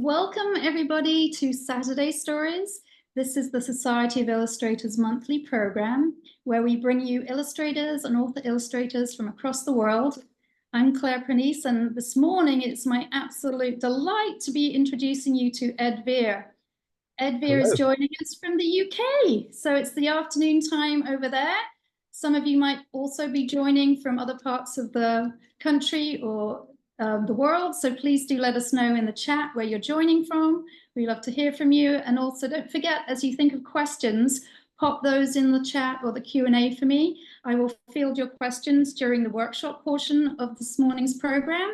Welcome everybody to Saturday Stories. This is the Society of Illustrators monthly program where we bring you illustrators and author illustrators from across the world. I'm Claire Pernice, and this morning it's my absolute delight to be introducing you to Ed Vere. Ed Vere is joining us from the UK, so it's the afternoon time over there. Some of you might also be joining from other parts of the country or the world, so please do let us know in the chat where you're joining from. We love to hear from you, and also don't forget, as you think of questions, pop those in the chat or the Q&A for me. I will field your questions during the workshop portion of this morning's program.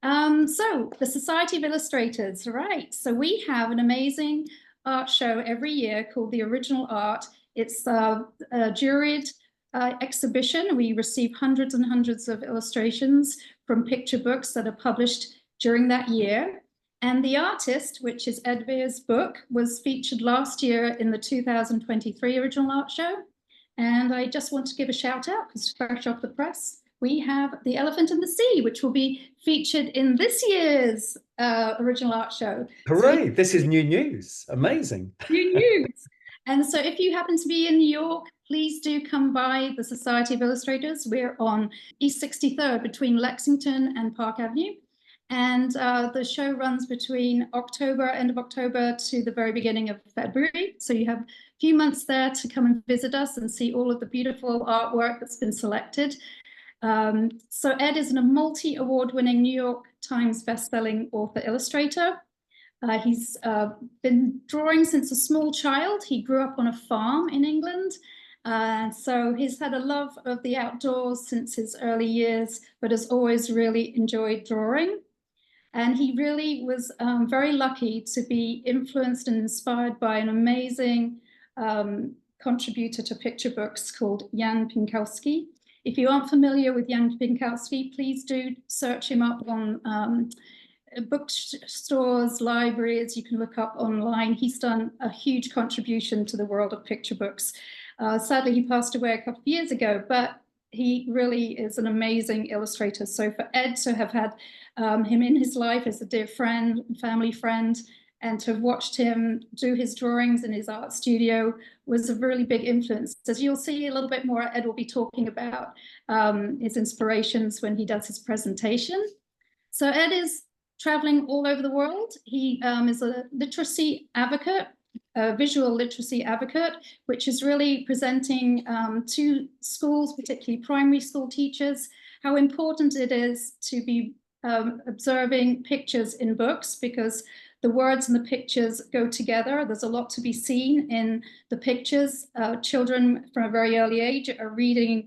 So the Society of Illustrators, right? So we have an amazing art show every year called The Original Art. It's a juried exhibition. We receive hundreds and hundreds of illustrations from picture books that are published during that year. And The Artist, which is Ed Vere's book, was featured last year in the 2023 Original Art Show. And I just want to give a shout out, because fresh off the press, we have The Elephant in the Sea, which will be featured in this year's Original Art Show. Hooray, so this is new news. Amazing. New news. And so if you happen to be in New York, please do come by the Society of Illustrators. We're on East 63rd between Lexington and Park Avenue. And the show runs between end of October to the very beginning of February. So you have a few months there to come and visit us and see all of the beautiful artwork that's been selected. So Ed is a multi-award-winning New York Times bestselling author illustrator. He's been drawing since a small child. He grew up on a farm in England. So he's had a love of the outdoors since his early years, but has always really enjoyed drawing. And he really was very lucky to be influenced and inspired by an amazing contributor to picture books called Jan Pinkowski. If you aren't familiar with Jan Pinkowski, please do search him up on bookstores, libraries. You can look up online. He's done a huge contribution to the world of picture books. Sadly, he passed away a couple of years ago, but he really is an amazing illustrator. So for Ed to have had him in his life as a dear friend, family friend, and to have watched him do his drawings in his art studio was a really big influence. As you'll see a little bit more, Ed will be talking about his inspirations when he does his presentation. So Ed is traveling all over the world. He is a literacy advocate, a visual literacy advocate, which is really presenting to schools, particularly primary school teachers, how important it is to be observing pictures in books, because the words and the pictures go together. There's a lot to be seen in the pictures. Children from a very early age are reading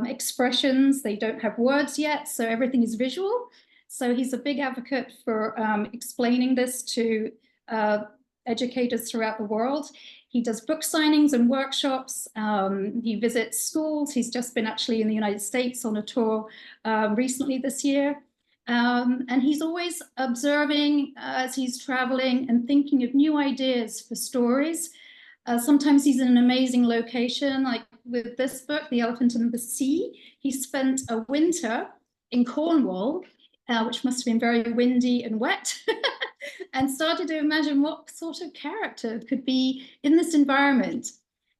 expressions. They don't have words yet, so everything is visual. So he's a big advocate for explaining this to educators throughout the world. He does book signings and workshops. He visits schools. He's just been actually in the United States on a tour recently this year. And he's always observing as he's traveling and thinking of new ideas for stories. Sometimes he's in an amazing location, like with this book, The Elephant in the Sea. He spent a winter in Cornwall, which must have been very windy and wet, and started to imagine what sort of character could be in this environment.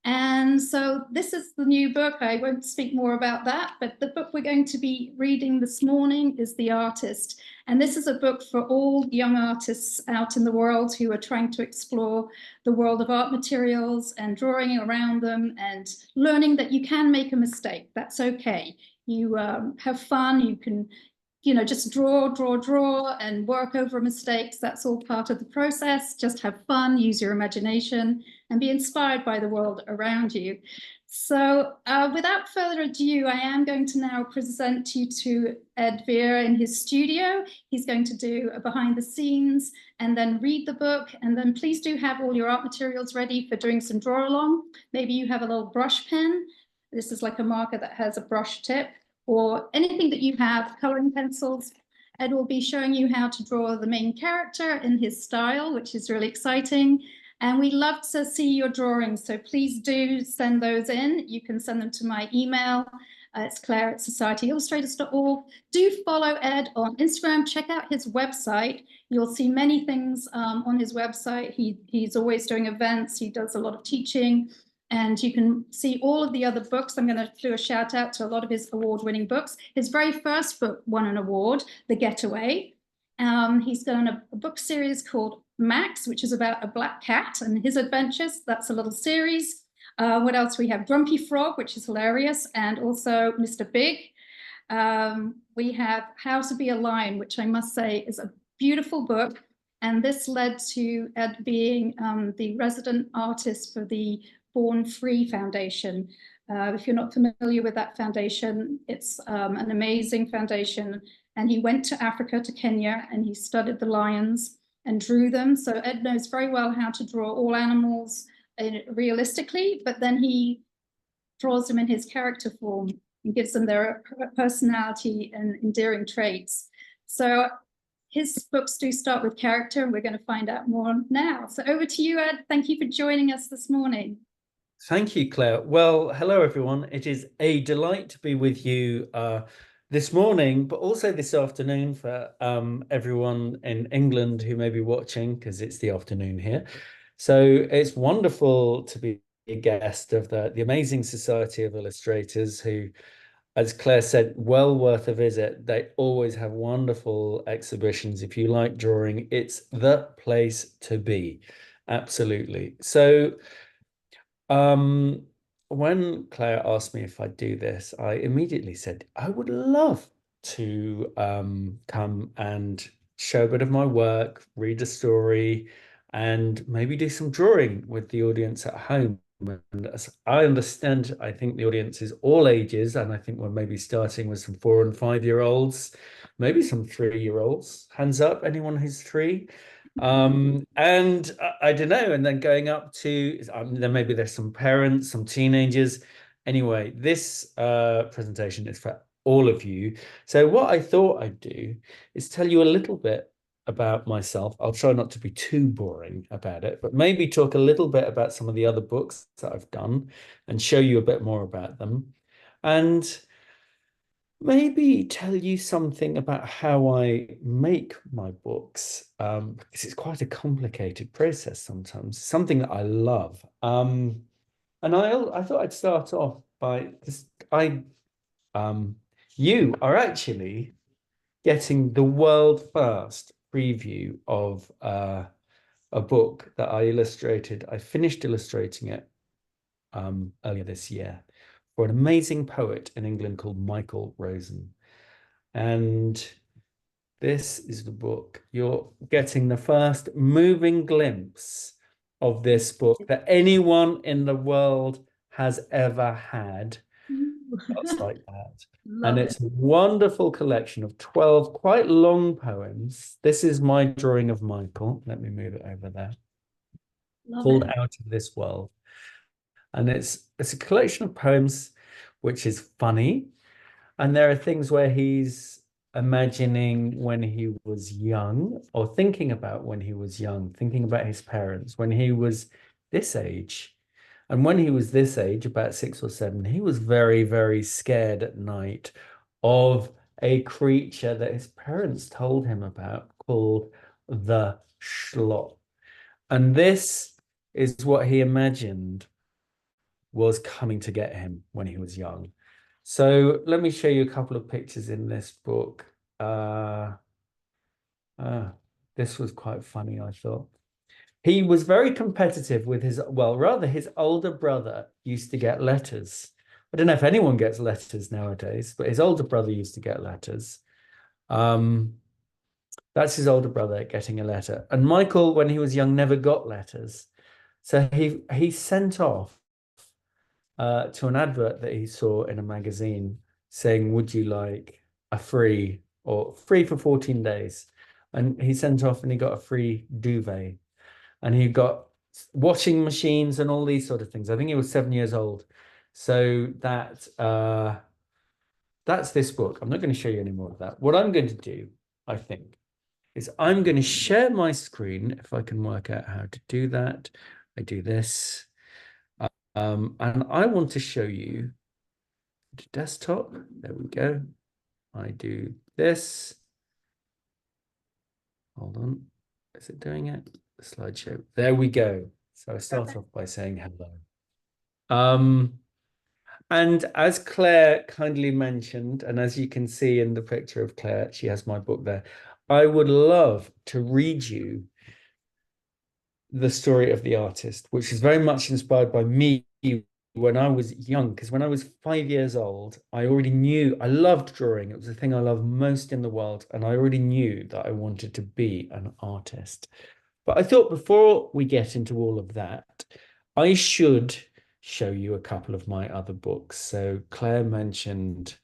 And so this is the new book. I won't speak more about that, but the book we're going to be reading this morning is The Artist. And this is a book for all young artists out in the world who are trying to explore the world of art materials and drawing around them and learning that you can make a mistake. That's okay. You have fun. You can just draw and work over mistakes. That's all part of the process. Just have fun, use your imagination, and be inspired by the world around you. So without further ado, I am going to now present you to Ed Vere in his studio. He's going to do a behind the scenes and then read the book. And then please do have all your art materials ready for doing some draw along. Maybe you have a little brush pen. This is like a marker that has a brush tip, or anything that you have, coloring pencils. Ed will be showing you how to draw the main character in his style, which is really exciting. And we love to see your drawings, so please do send those in. You can send them to my email, It's Claire at societyillustrators.org. Do follow Ed on Instagram. Check out his website. You'll see many things on his website. He's always doing events. He does a lot of teaching. And you can see all of the other books. I'm going to do a shout out to a lot of his award-winning books. His very first book won an award, The Getaway. He's done a book series called Max, which is about a black cat and his adventures. That's a little series. What else? We have Grumpy Frog, which is hilarious, and also Mr. Big. We have How to Be a Lion, which I must say is a beautiful book. And this led to Ed being the resident artist for the Born Free Foundation. If you're not familiar with that foundation, it's an amazing foundation. And he went to Africa, to Kenya, and he studied the lions and drew them. So Ed knows very well how to draw all animals realistically, but then he draws them in his character form and gives them their personality and endearing traits. So his books do start with character, and we're going to find out more now. So over to you, Ed. Thank you for joining us this morning. Thank you, Claire. Well, hello, everyone. It is a delight to be with you this morning, but also this afternoon for everyone in England who may be watching, because it's the afternoon here. So it's wonderful to be a guest of the amazing Society of Illustrators, who, as Claire said, well worth a visit. They always have wonderful exhibitions. If you like drawing, it's the place to be. Absolutely. So when Claire asked me if I'd do this, I immediately said, I would love to come and show a bit of my work, read a story, and maybe do some drawing with the audience at home. And as I understand, I think the audience is all ages, and I think we're maybe starting with some 4- and 5-year-olds, maybe some 3-year-olds. Hands up, anyone who's 3? And I don't know, and then going up to then maybe there's some parents, some teenagers. Anyway, this presentation is for all of you. So what I thought I'd do is tell you a little bit about myself. I'll try not to be too boring about it, but maybe talk a little bit about some of the other books that I've done and show you a bit more about them, and maybe tell you something about how I make my books, because it's quite a complicated process sometimes, something that I love. And I thought I'd start off by just, you are actually getting the world first preview of a book that I illustrated. I finished illustrating it earlier this year for an amazing poet in England called Michael Rosen. And this is the book. You're getting the first moving glimpse of this book that anyone in the world has ever had. That's like that. And it's a wonderful collection of 12 quite long poems. This is my drawing of Michael. Let me move it over there. Called Out of This World. And it's a collection of poems which is funny. And there are things where he's imagining when he was young, or thinking about when he was young, thinking about his parents, when he was this age. And when he was this age, about 6 or 7, he was very, very scared at night of a creature that his parents told him about called the Schlot. And this is what he imagined was coming to get him when he was young. So let me show you a couple of pictures in this book. This was quite funny, I thought. He was very competitive with his, well, rather his older brother used to get letters. I don't know if anyone gets letters nowadays, but his older brother used to get letters. That's his older brother getting a letter. And Michael, when he was young, never got letters. So he sent off to an advert that he saw in a magazine saying, would you like a free for 14 days? And he sent off and he got a free duvet. And he got washing machines and all these sort of things. I think he was 7 years old. So that's this book. I'm not going to show you any more of that. What I'm going to do, I think, is I'm going to share my screen, if I can work out how to do that. I do this. And I want to show you desktop. There we go. I do this. Hold on. Is it doing it? The slideshow. There we go. So I start off by saying hello. And as Claire kindly mentioned, and as you can see in the picture of Claire, she has my book there. I would love to read you the story of the artist, which is very much inspired by me when I was young, because when I was 5 years old, I already knew I loved drawing. It was the thing I loved most in the world. And I already knew that I wanted to be an artist. But I thought before we get into all of that, I should show you a couple of my other books. So Claire mentioned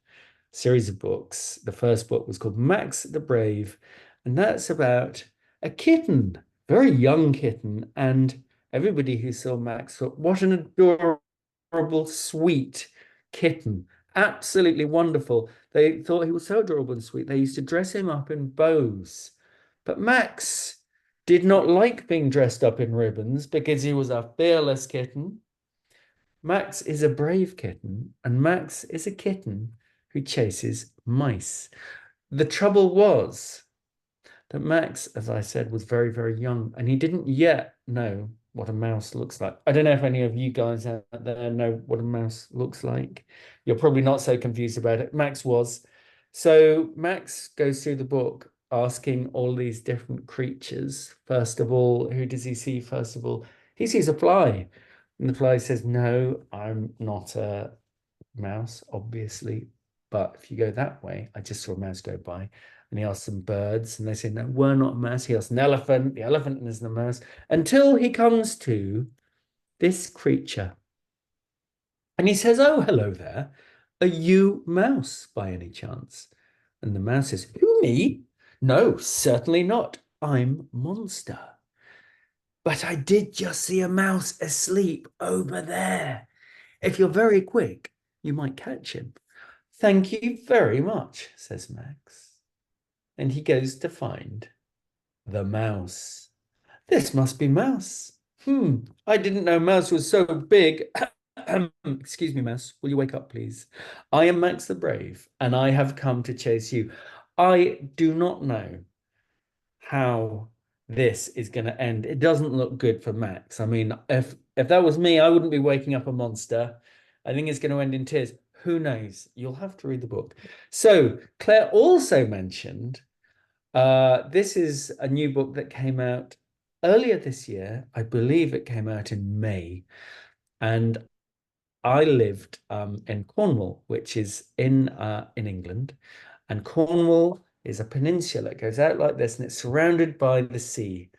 a series of books. The first book was called Max the Brave, and that's about a kitten, very young kitten. And everybody who saw Max thought, what an adorable, sweet kitten. Absolutely wonderful. They thought he was so adorable and sweet. They used to dress him up in bows. But Max did not like being dressed up in ribbons because he was a fearless kitten. Max is a brave kitten, and Max is a kitten who chases mice. The trouble was that Max, as I said, was very, very young, and he didn't yet know what a mouse looks like. I don't know if any of you guys out there know what a mouse looks like. You're probably not so confused about it. Max was. So Max goes through the book asking all these different creatures. First of all, who does he see? First of all, he sees a fly. And the fly says, no, I'm not a mouse, obviously. But if you go that way, I just saw a mouse go by. And he asks some birds, and they say, no, we're not a mouse. He asks an elephant. The elephant isn't a mouse. Until he comes to this creature. And he says, oh, hello there. Are you mouse by any chance? And the mouse says, who, me? No, certainly not. I'm monster. But I did just see a mouse asleep over there. If you're very quick, you might catch him. Thank you very much, says Max. And he goes to find the mouse. This must be Mouse. I didn't know Mouse was so big. Excuse me, Mouse. Will you wake up, please? I am Max the Brave, and I have come to chase you. I do not know how this is going to end. It doesn't look good for Max. I mean, if that was me, I wouldn't be waking up a monster. I think it's going to end in tears. Who knows? You'll have to read the book. So Claire also mentioned this is a new book that came out earlier this year. I believe it came out in May. And I lived in Cornwall, which is in England. And Cornwall is a peninsula. It goes out like this, and it's surrounded by the sea.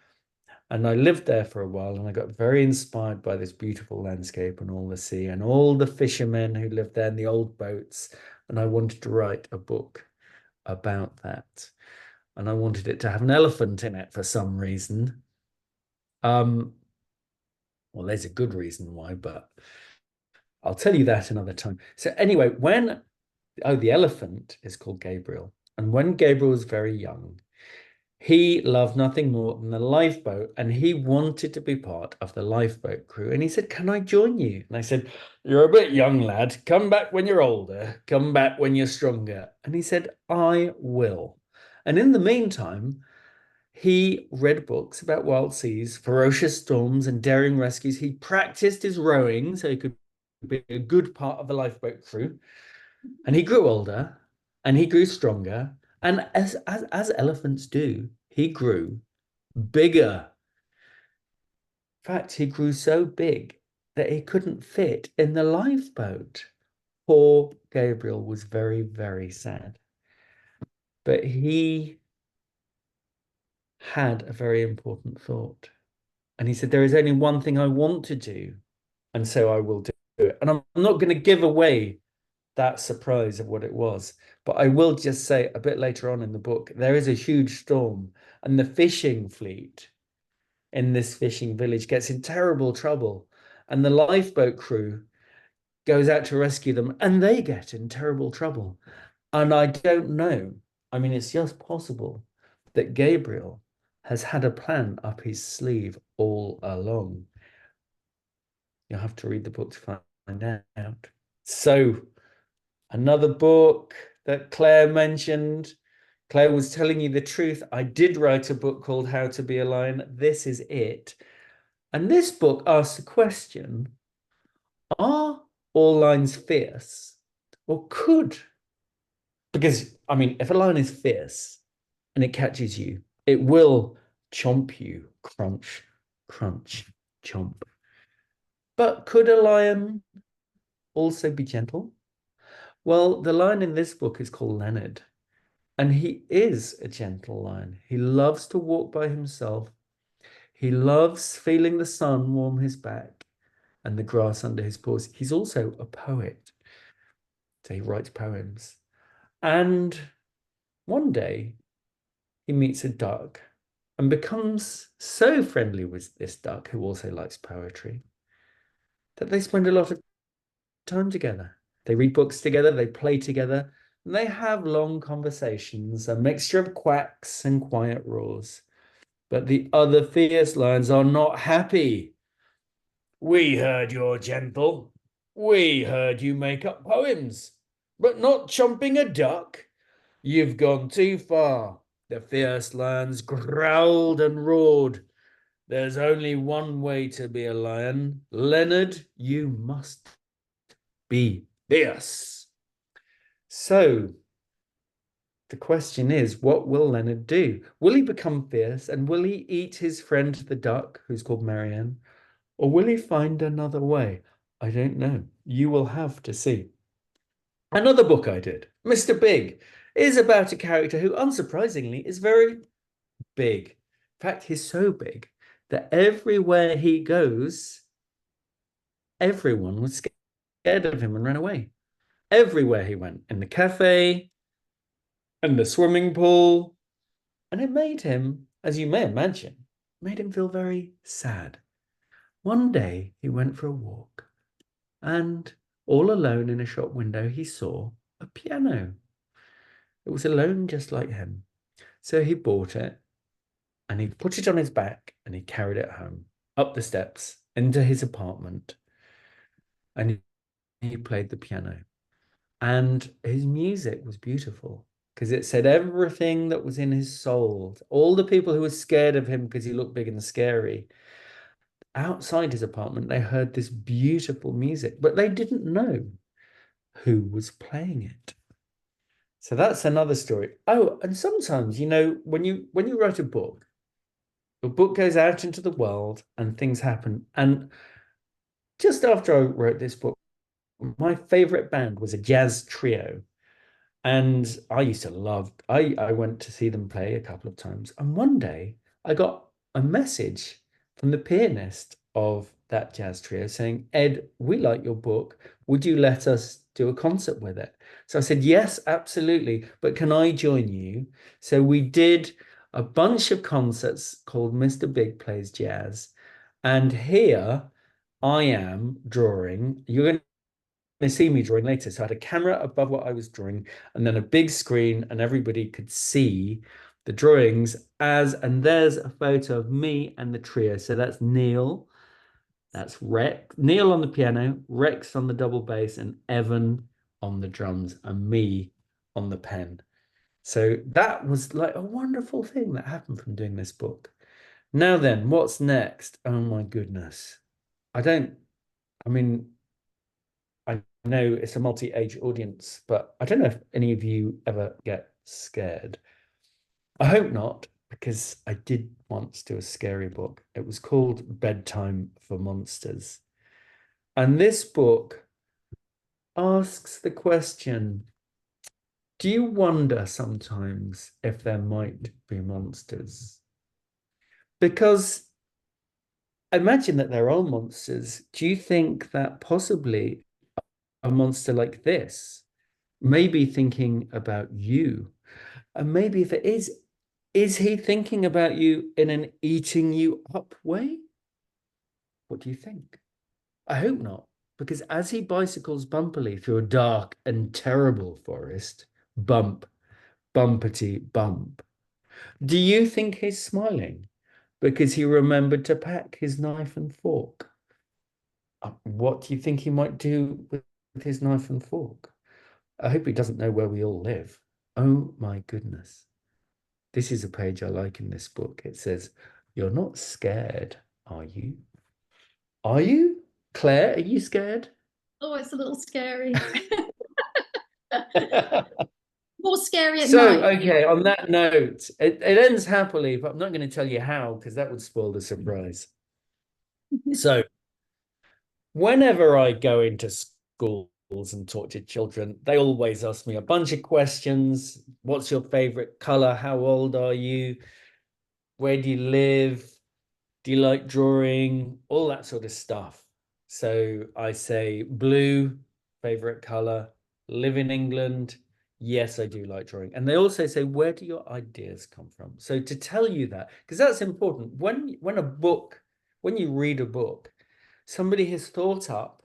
And I lived there for a while, and I got very inspired by this beautiful landscape and all the sea and all the fishermen who lived there in the old boats. And I wanted to write a book about that. And I wanted it to have an elephant in it for some reason. Well, there's a good reason why, but I'll tell you that another time. So anyway, the elephant is called Gabriel. And when Gabriel was very young, he loved nothing more than the lifeboat, and he wanted to be part of the lifeboat crew. And he said, can I join you? And I said, you're a bit young, lad. Come back when you're older. Come back when you're stronger. And he said, I will. And in the meantime, he read books about wild seas, ferocious storms, and daring rescues. He practiced his rowing so he could be a good part of the lifeboat crew. And he grew older, and he grew stronger. And as elephants do, he grew bigger. In fact, he grew so big that he couldn't fit in the lifeboat. Poor Gabriel was very, very sad. But he had a very important thought. And he said, there is only one thing I want to do, and so I will do it. And I'm not going to give away that surprise of what it was, but I will just say a bit later on in the book, there is a huge storm, and the fishing fleet in this fishing village gets in terrible trouble, and the lifeboat crew goes out to rescue them, and they get in terrible trouble. And I don't know, I mean, it's just possible that Gabriel has had a plan up his sleeve all along. You'll have to read the book to find out. So Another book that Claire mentioned. Claire was telling you the truth. I did write a book called How to Be a Lion. This is it. And this book asks the question, are all lions fierce? Or could? Because, I mean, if a lion is fierce and it catches you, it will chomp you. Crunch, crunch, chomp. But could a lion also be gentle? Well, the lion in this book is called Leonard, and he is a gentle lion. He loves to walk by himself. He loves feeling the sun warm his back and the grass under his paws. He's also a poet, so he writes poems. And one day he meets a duck and becomes so friendly with this duck, who also likes poetry, that they spend a lot of time together. They read books together, they play together, and they have long conversations, a mixture of quacks and quiet roars. But the other fierce lions are not happy. We heard you're gentle. We heard you make up poems, but not chomping a duck. You've gone too far. The fierce lions growled and roared. There's only one way to be a lion. Leonard, you must be fierce. So the question is, what will Leonard do? Will he become fierce and will he eat his friend the duck, who's called Marianne, or will he find another way? I don't know. You will have to see. Another book I did, Mr. Big, is about a character who, unsurprisingly, is very big. In fact, he's so big that everywhere he goes, everyone was scared of him and ran away. Everywhere he went, in the cafe, in the swimming pool, and it made him, as you may imagine, made him feel very sad. One day he went for a walk, and all alone in a shop window, he saw a piano. It was alone just like him. So he bought it and he put it on his back and he carried it home, up the steps, into his apartment. And he played the piano. And his music was beautiful because it said everything that was in his soul. All the people who were scared of him because he looked big and scary, outside his apartment, they heard this beautiful music, but they didn't know who was playing it. So that's another story. Oh, and sometimes, you know, when you write a book goes out into the world and things happen. And just after I wrote this book, my favorite band was a jazz trio. And I used to love, I went to see them play a couple of times. And one day I got a message from the pianist of that jazz trio saying, Ed, we like your book. Would you let us do a concert with it? So I said, yes, absolutely. But can I join you? So we did a bunch of concerts called Mr. Big Plays Jazz. And here I am drawing. You're going to see me drawing later. So I had a camera above what I was drawing and then a big screen and everybody could see the drawings and there's a photo of me and the trio. So that's Neil, that's Rex, Neil on the piano, Rex on the double bass and Evan on the drums and me on the pen. So that was like a wonderful thing that happened from doing this book. Now then, what's next? Oh my goodness. I mean, I know it's a multi-age audience, but I don't know if any of you ever get scared. I hope not, because I did once do a scary book. It was called Bedtime for Monsters. And this book asks the question, do you wonder sometimes if there might be monsters? Because imagine that there are monsters. Do you think that possibly a monster like this may be thinking about you? And maybe if it is he thinking about you in an eating you up way? What do you think? I hope not, because as he bicycles bumpily through a dark and terrible forest, bump, bumpety bump, do you think he's smiling because he remembered to pack his knife and fork? What do you think he might do with his knife and fork? I hope he doesn't know where we all live. Oh my goodness. This is a page I like in this book. It says, "You're not scared, are you? Are you? Claire, are you scared?" Oh, it's a little scary. More scary at So, night. okay, on that note, it ends happily, but I'm not going to tell you how because that would spoil the surprise. So, whenever I go into schools and talk to children, they always ask me a bunch of questions. What's your favorite color? How old are you? Where do you live? Do you like drawing? All that sort of stuff. So I say blue, favorite color, live in England. Yes, I do like drawing. And they also say, where do your ideas come from? So to tell you that, because that's important. When you read a book, somebody has thought up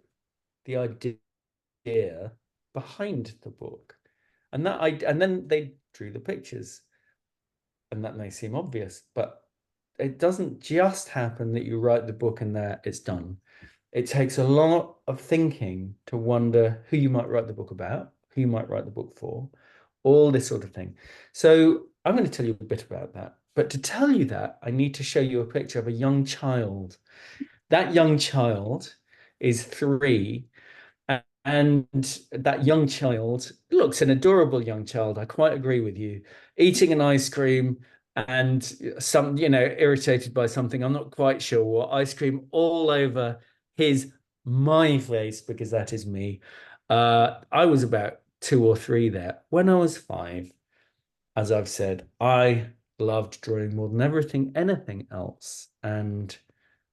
the idea behind the book. And then they drew the pictures. And that may seem obvious, but it doesn't just happen that you write the book and there it's done. It takes a lot of thinking to wonder who you might write the book about, who you might write the book for, all this sort of thing. So I'm going to tell you a bit about that. But to tell you that, I need to show you a picture of a young child. That young child is 3, and that young child looks an adorable young child. I quite agree with you. Eating an ice cream and some, irritated by something. I'm not quite sure what. Ice cream all over my face, because that is me. I was about 2 or 3 there. When I was 5, as I've said, I loved drawing more than anything else. And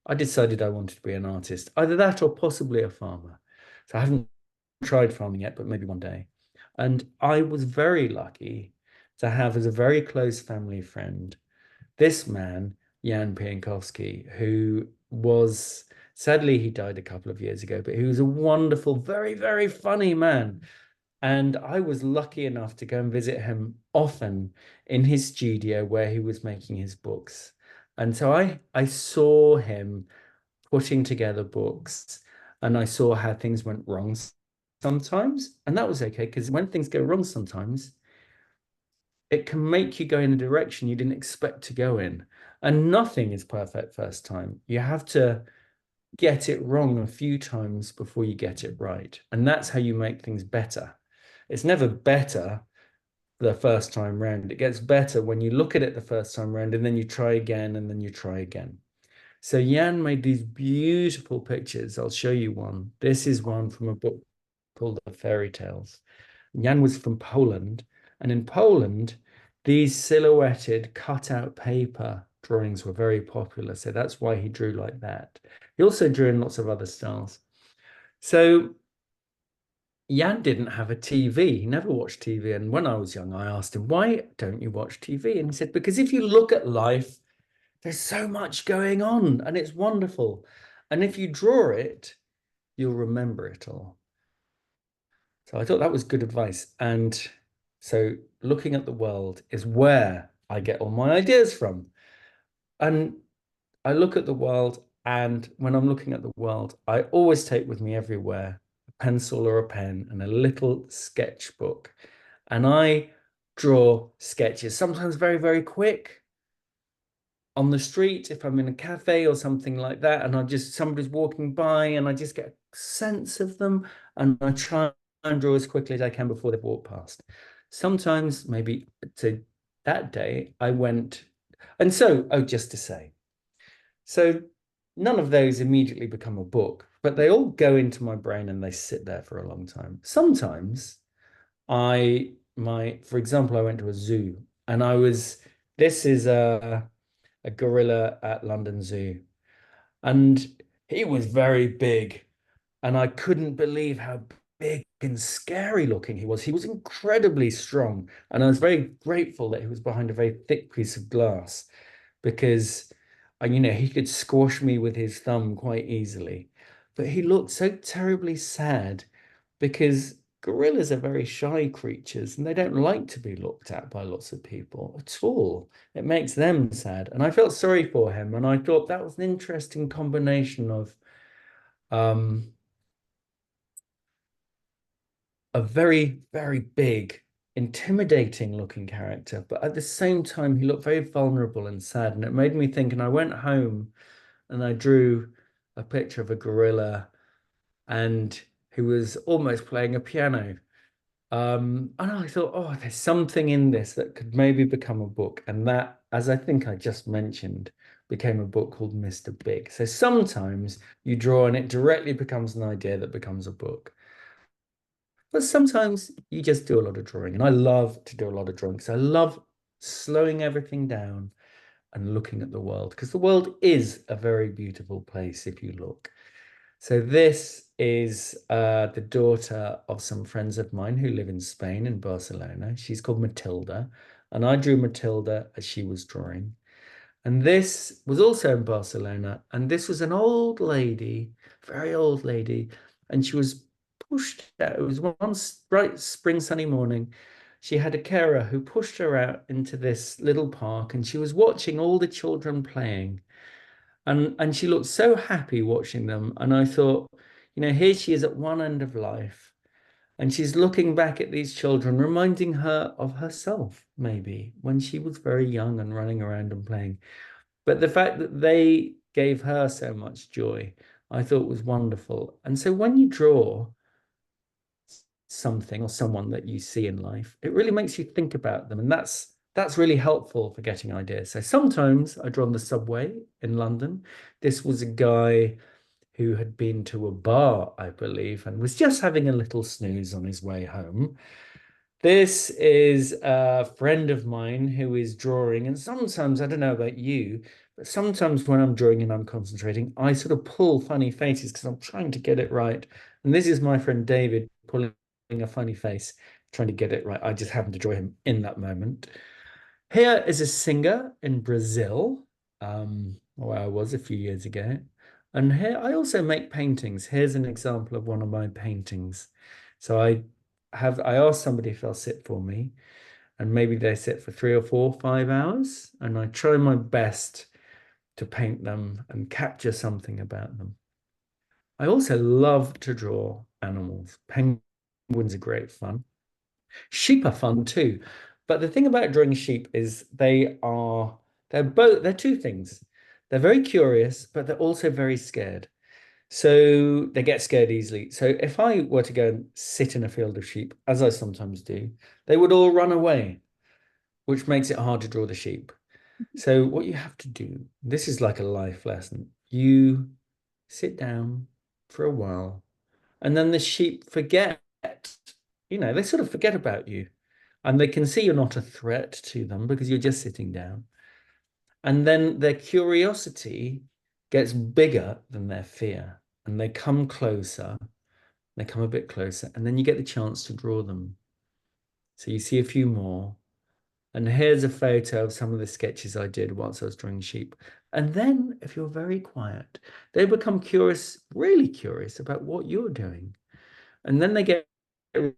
I decided I wanted to be an artist, either that or possibly a farmer. So I haven't tried farming yet, but maybe one day. And I was very lucky to have as a very close family friend this man, Jan Piankowski, who was, sadly, he died a couple of years ago, but he was a wonderful, very, very funny man. And I was lucky enough to go and visit him often in his studio where he was making his books. And so I saw him putting together books, and I saw how things went wrong sometimes. And that was okay, because when things go wrong sometimes, it can make you go in a direction you didn't expect to go in. And nothing is perfect first time. You have to get it wrong a few times before you get it right. And that's how you make things better. It's never better the first time round. It gets better when you look at it the first time round, and then you try again, and then you try again. So Jan made these beautiful pictures. I'll show you one. This is one from a book called The Fairy Tales. Jan was from Poland, and in Poland, these silhouetted cut-out paper drawings were very popular. So that's why he drew like that. He also drew in lots of other styles. So Jan didn't have a TV. He never watched TV. And when I was young, I asked him, why don't you watch TV? And he said, because if you look at life, there's so much going on and it's wonderful. And if you draw it, you'll remember it all. So I thought that was good advice. And so looking at the world is where I get all my ideas from. And I look at the world, and when I'm looking at the world, I always take with me everywhere a pencil or a pen and a little sketchbook. And I draw sketches, sometimes very, very quick, on the street, if I'm in a cafe or something like that, and somebody's walking by, and I just get a sense of them, and I try and draw as quickly as I can before they've walked past. Sometimes, maybe to that day, I went, and so, just to say, so none of those immediately become a book, but they all go into my brain and they sit there for a long time. Sometimes for example, I went to a zoo, and this is a gorilla at London Zoo. And he was very big. And I couldn't believe how big and scary looking he was. He was incredibly strong. And I was very grateful that he was behind a very thick piece of glass, because, he could squash me with his thumb quite easily. But he looked so terribly sad, because gorillas are very shy creatures and they don't like to be looked at by lots of people at all. It makes them sad. And I felt sorry for him. And I thought that was an interesting combination of a very, very big, intimidating looking character, but at the same time, he looked very vulnerable and sad. And it made me think, and I went home and I drew a picture of a gorilla and who was almost playing a piano. And I thought, oh, there's something in this that could maybe become a book. And that, as I think I just mentioned, became a book called Mr. Big. So sometimes you draw and it directly becomes an idea that becomes a book. But sometimes you just do a lot of drawing. And I love to do a lot of drawing because I love slowing everything down and looking at the world, because the world is a very beautiful place if you look. So this is the daughter of some friends of mine who live in Spain, in Barcelona. She's called Matilda, and I drew Matilda as she was drawing. And this was also in Barcelona, and this was an old lady, very old lady, and she was pushed out. It was one bright spring sunny morning. She had a carer who pushed her out into this little park, and she was watching all the children playing. And she looked so happy watching them. And I thought, here she is at one end of life, and she's looking back at these children, reminding her of herself, maybe, when she was very young and running around and playing. But the fact that they gave her so much joy, I thought was wonderful. And so when you draw something or someone that you see in life, it really makes you think about them. And that's really helpful for getting ideas. So sometimes I draw on the subway in London. This was a guy who had been to a bar, I believe, and was just having a little snooze on his way home. This is a friend of mine who is drawing, and sometimes, I don't know about you, but sometimes when I'm drawing and I'm concentrating, I sort of pull funny faces because I'm trying to get it right. And this is my friend David pulling a funny face, trying to get it right. I just happened to draw him in that moment. Here is a singer in Brazil, where I was a few years ago. And here I also make paintings. Here's an example of one of my paintings. So I asked somebody if they'll sit for me, and maybe they sit for 3 or 4, 5 hours, and I try my best to paint them and capture something about them. I also love to draw animals. Penguins are great fun. Sheep are fun too. But the thing about drawing sheep is they're two things. They're very curious, but they're also very scared. So they get scared easily. So if I were to go and sit in a field of sheep, as I sometimes do, they would all run away, which makes it hard to draw the sheep. So what you have to do, this is like a life lesson. You sit down for a while, and then the sheep forget, they sort of forget about you. And they can see you're not a threat to them because you're just sitting down. And then their curiosity gets bigger than their fear. And they come closer, they come a bit closer, and then you get the chance to draw them. So you see a few more. And here's a photo of some of the sketches I did whilst I was drawing sheep. And then, if you're very quiet, they become curious, really curious about what you're doing. And then they get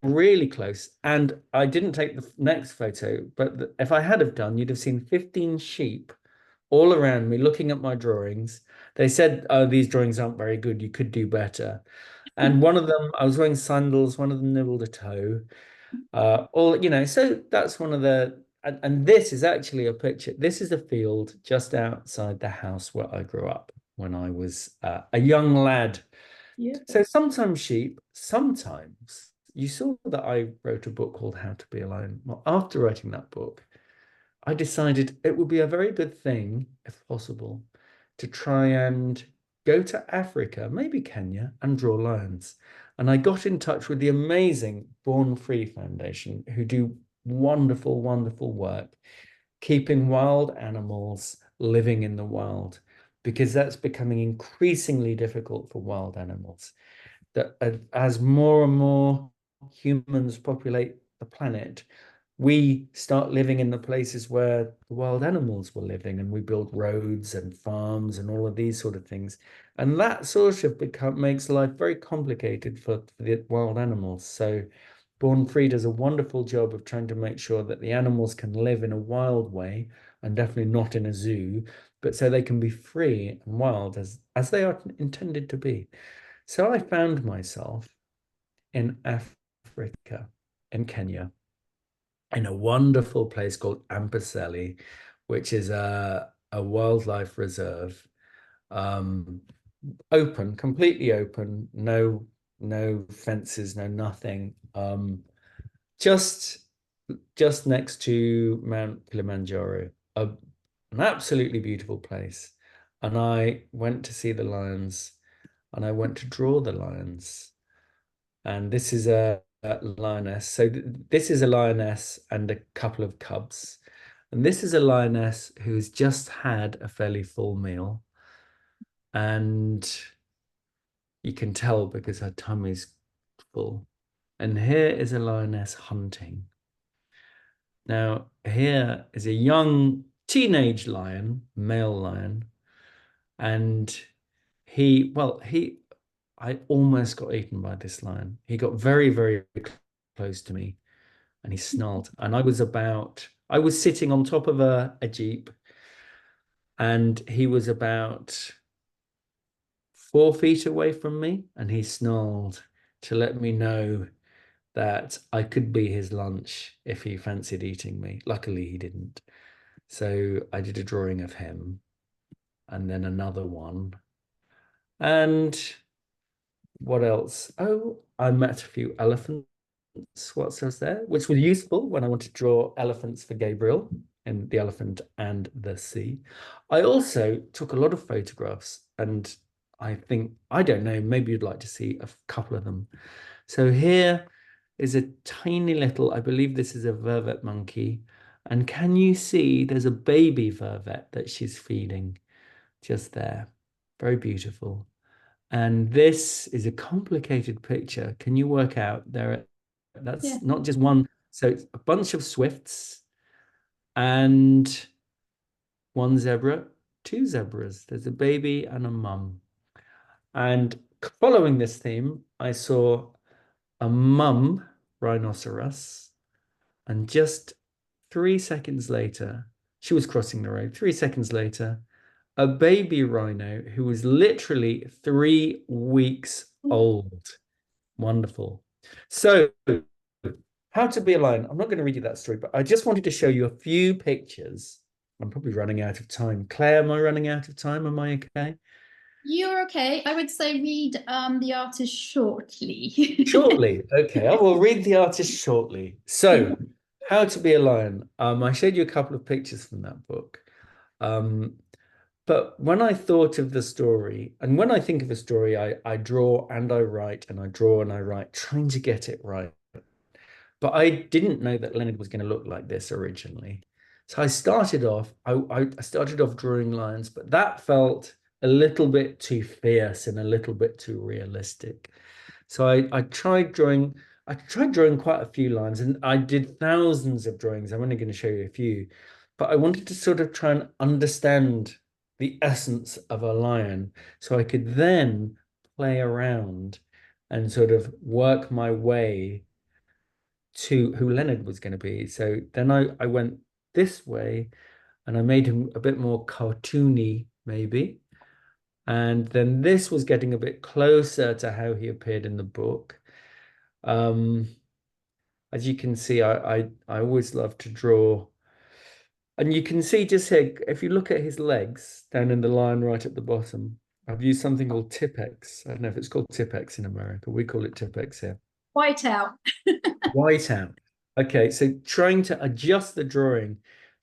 really close. And I didn't take the next photo, but if I had have done, you'd have seen 15 sheep all around me looking at my drawings. They said, oh, these drawings aren't very good. You could do better. And one of them, I was wearing sandals. One of them nibbled a toe. So that's one of and this is actually a picture. This is a field just outside the house where I grew up when I was a young lad. Yeah. So sometimes sheep, sometimes you saw that I wrote a book called How to Be Alone. Well, after writing that book, I decided it would be a very good thing, if possible, to try and go to Africa, maybe Kenya, and draw lions. And I got in touch with the amazing Born Free Foundation, who do wonderful, wonderful work keeping wild animals living in the wild, because that's becoming increasingly difficult for wild animals. That as more and more humans populate the planet, we start living in the places where the wild animals were living, and we build roads and farms and all of these sort of things. And that sort of makes life very complicated for the wild animals. So Born Free does a wonderful job of trying to make sure that the animals can live in a wild way, and definitely not in a zoo, but so they can be free and wild as they are intended to be. So I found myself in Africa Africa, in Kenya, in a wonderful place called Amboseli, which is a wildlife reserve. Open, completely open, no fences, no nothing. Just next to Mount Kilimanjaro, an absolutely beautiful place. And I went to see the lions, and I went to draw the lions. And this is a lioness. So this is a lioness and a couple of cubs. And this is a lioness who's just had a fairly full meal. And you can tell because her tummy's full. And here is a lioness hunting. Now, here is a young teenage lion, male lion, and I almost got eaten by this lion. He got very, very close to me and he snarled. And I was sitting on top of a jeep, and he was about 4 feet away from me, and he snarled to let me know that I could be his lunch if he fancied eating me. Luckily, he didn't. So I did a drawing of him and then another one. And what else? Oh, I met a few elephants. What else there? Which was useful when I wanted to draw elephants for Gabriel and the elephant and the sea. I also took a lot of photographs, and I don't know, maybe you'd like to see a couple of them. So here is a tiny little, I believe this is a vervet monkey. And can you see there's a baby vervet that she's feeding just there? Very beautiful. And this is a complicated picture. Can you work out that's not just one. So it's a bunch of swifts and one zebra, two zebras. There's a baby and a mum. And following this theme, I saw a mum rhinoceros, and just 3 seconds later, she was crossing the road. 3 seconds later, a baby rhino who was literally 3 weeks old. Wonderful. So, how to be a lion. I'm not going to read you that story, but I just wanted to show you a few pictures. I'm probably running out of time. Claire, am I running out of time? Am I okay? You're okay. I would say read the artist shortly. Shortly. Okay, I will read the artist shortly. So, How to Be a Lion. I showed you a couple of pictures from that book. But when I thought of the story, and when I think of a story, I draw and I write, and I draw and I write, trying to get it right. But I didn't know that Leonard was going to look like this originally. So I started off drawing lions, but that felt a little bit too fierce and a little bit too realistic. So I tried drawing quite a few lines, and I did thousands of drawings. I'm only going to show you a few, but I wanted to sort of try and understand the essence of a lion so I could then play around and sort of work my way to who Leonard was going to be. So then I went this way and I made him a bit more cartoony, maybe. And then this was getting a bit closer to how he appeared in the book. As you can see, I always love to draw. And you can see just here, if you look at his legs down in the line right at the bottom, I've used something called Tipex. I don't know if it's called Tipex in America. We call it Tipex here. White out. White out. Okay, so trying to adjust the drawing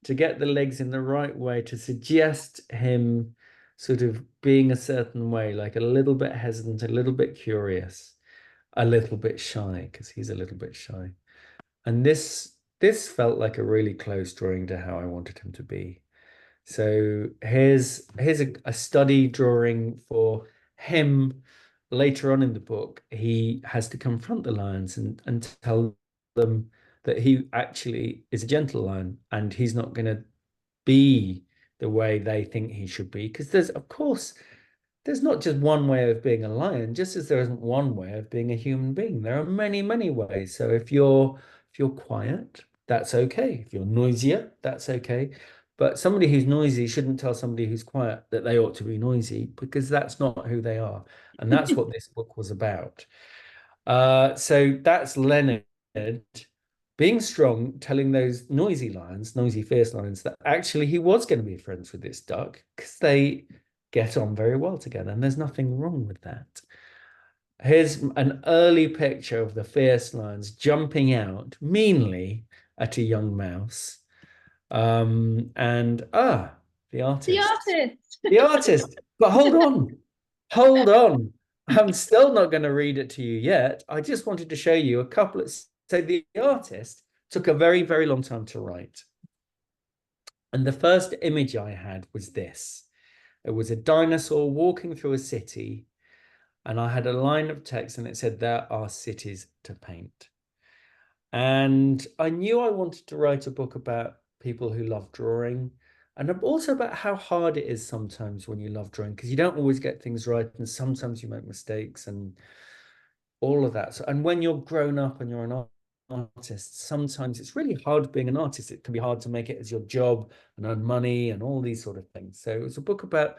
to get the legs in the right way to suggest him sort of being a certain way, like a little bit hesitant, a little bit curious, a little bit shy, because he's a little bit shy. And this felt like a really close drawing to how I wanted him to be. So here's a study drawing for him. Later on in the book, he has to confront the lions and tell them that he actually is a gentle lion and he's not going to be the way they think he should be. Because there's not just one way of being a lion, just as there isn't one way of being a human being. There are many, many ways. So if you're quiet, that's okay. If you're noisier, that's okay. But somebody who's noisy shouldn't tell somebody who's quiet that they ought to be noisy, because that's not who they are. And that's what this book was about. So that's Leonard being strong, telling those noisy, fierce lions, that actually he was going to be friends with this duck because they get on very well together, and there's nothing wrong with that. Here's an early picture of the fierce lions jumping out meanly at a young mouse. And the The artist. artist. The artist. But hold on. Hold on. I'm still not going to read it to you yet. I just wanted to show you a couple of. So the artist took a very, very long time to write. And the first image I had was this. It was a dinosaur walking through a city, and I had a line of text and it said, "There are cities to paint." And I knew I wanted to write a book about people who love drawing, and also about how hard it is sometimes when you love drawing, because you don't always get things right, and sometimes you make mistakes and all of that. So, and when you're grown up and you're an artist, sometimes it's really hard being an artist. It can be hard to make it as your job and earn money and all these sort of things. So it was a book about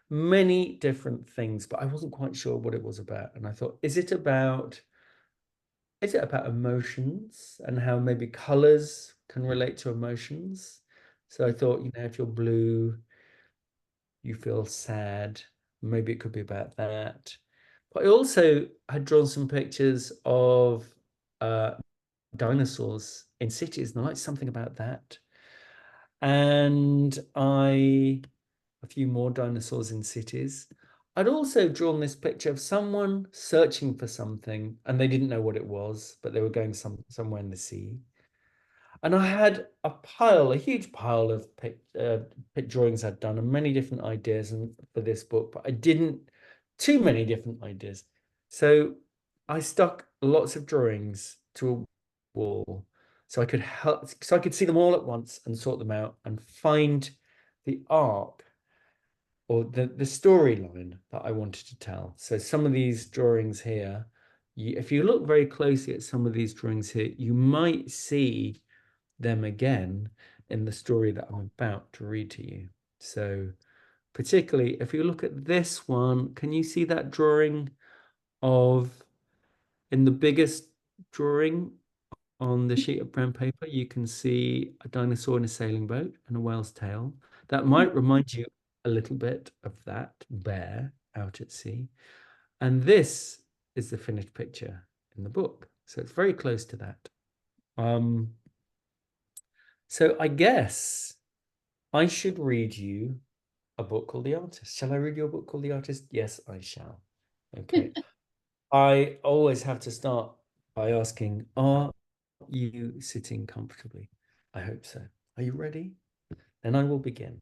many different things, but I wasn't quite sure what it was about. And I thought, is it about emotions and how maybe colors can relate to emotions? So I thought, if you're blue, you feel sad, maybe it could be about that. But I also had drawn some pictures of dinosaurs in cities, and I liked something about that. And a few more dinosaurs in cities. I'd also drawn this picture of someone searching for something, and they didn't know what it was, but they were going somewhere in the sea. And I had a huge pile of drawings I'd done, and many different ideas for this book, but I didn't too many different ideas. So I stuck lots of drawings to a wall so I could see them all at once and sort them out and find the arc or the storyline that I wanted to tell. So some of these drawings here, if you look very closely at some of these drawings here, you might see them again in the story that I'm about to read to you. So particularly if you look at this one, can you see that drawing in the biggest drawing on the sheet of brown paper, you can see a dinosaur in a sailing boat and a whale's tail. That might remind you a little bit of that bear out at sea. And this is the finished picture in the book. So it's very close to that. So I guess I should read you a book called The Artist. Shall I read you a book called The Artist? Yes, I shall. Okay. I always have to start by asking, are you sitting comfortably? I hope so. Are you ready? Then I will begin.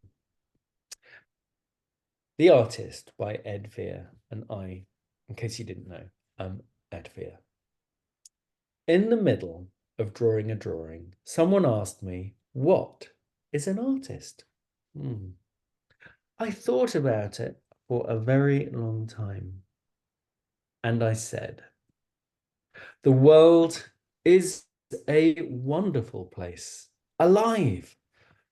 The Artist by Ed Vere, and I, in case you didn't know, am Ed Vere. In the middle of drawing a drawing, someone asked me, what is an artist? I thought about it for a very long time, and I said, the world is a wonderful place, alive,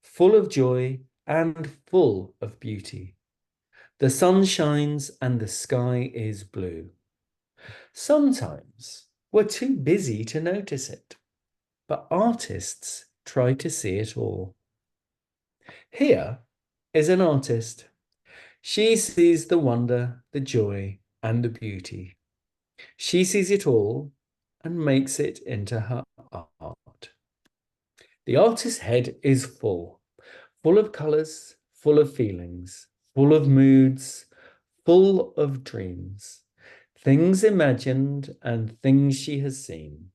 full of joy and full of beauty. The sun shines and the sky is blue. Sometimes we're too busy to notice it, but artists try to see it all. Here is an artist. She sees the wonder, the joy, and the beauty. She sees it all and makes it into her art. The artist's head is full of colors, full of feelings, full of moods, full of dreams, things imagined and things she has seen,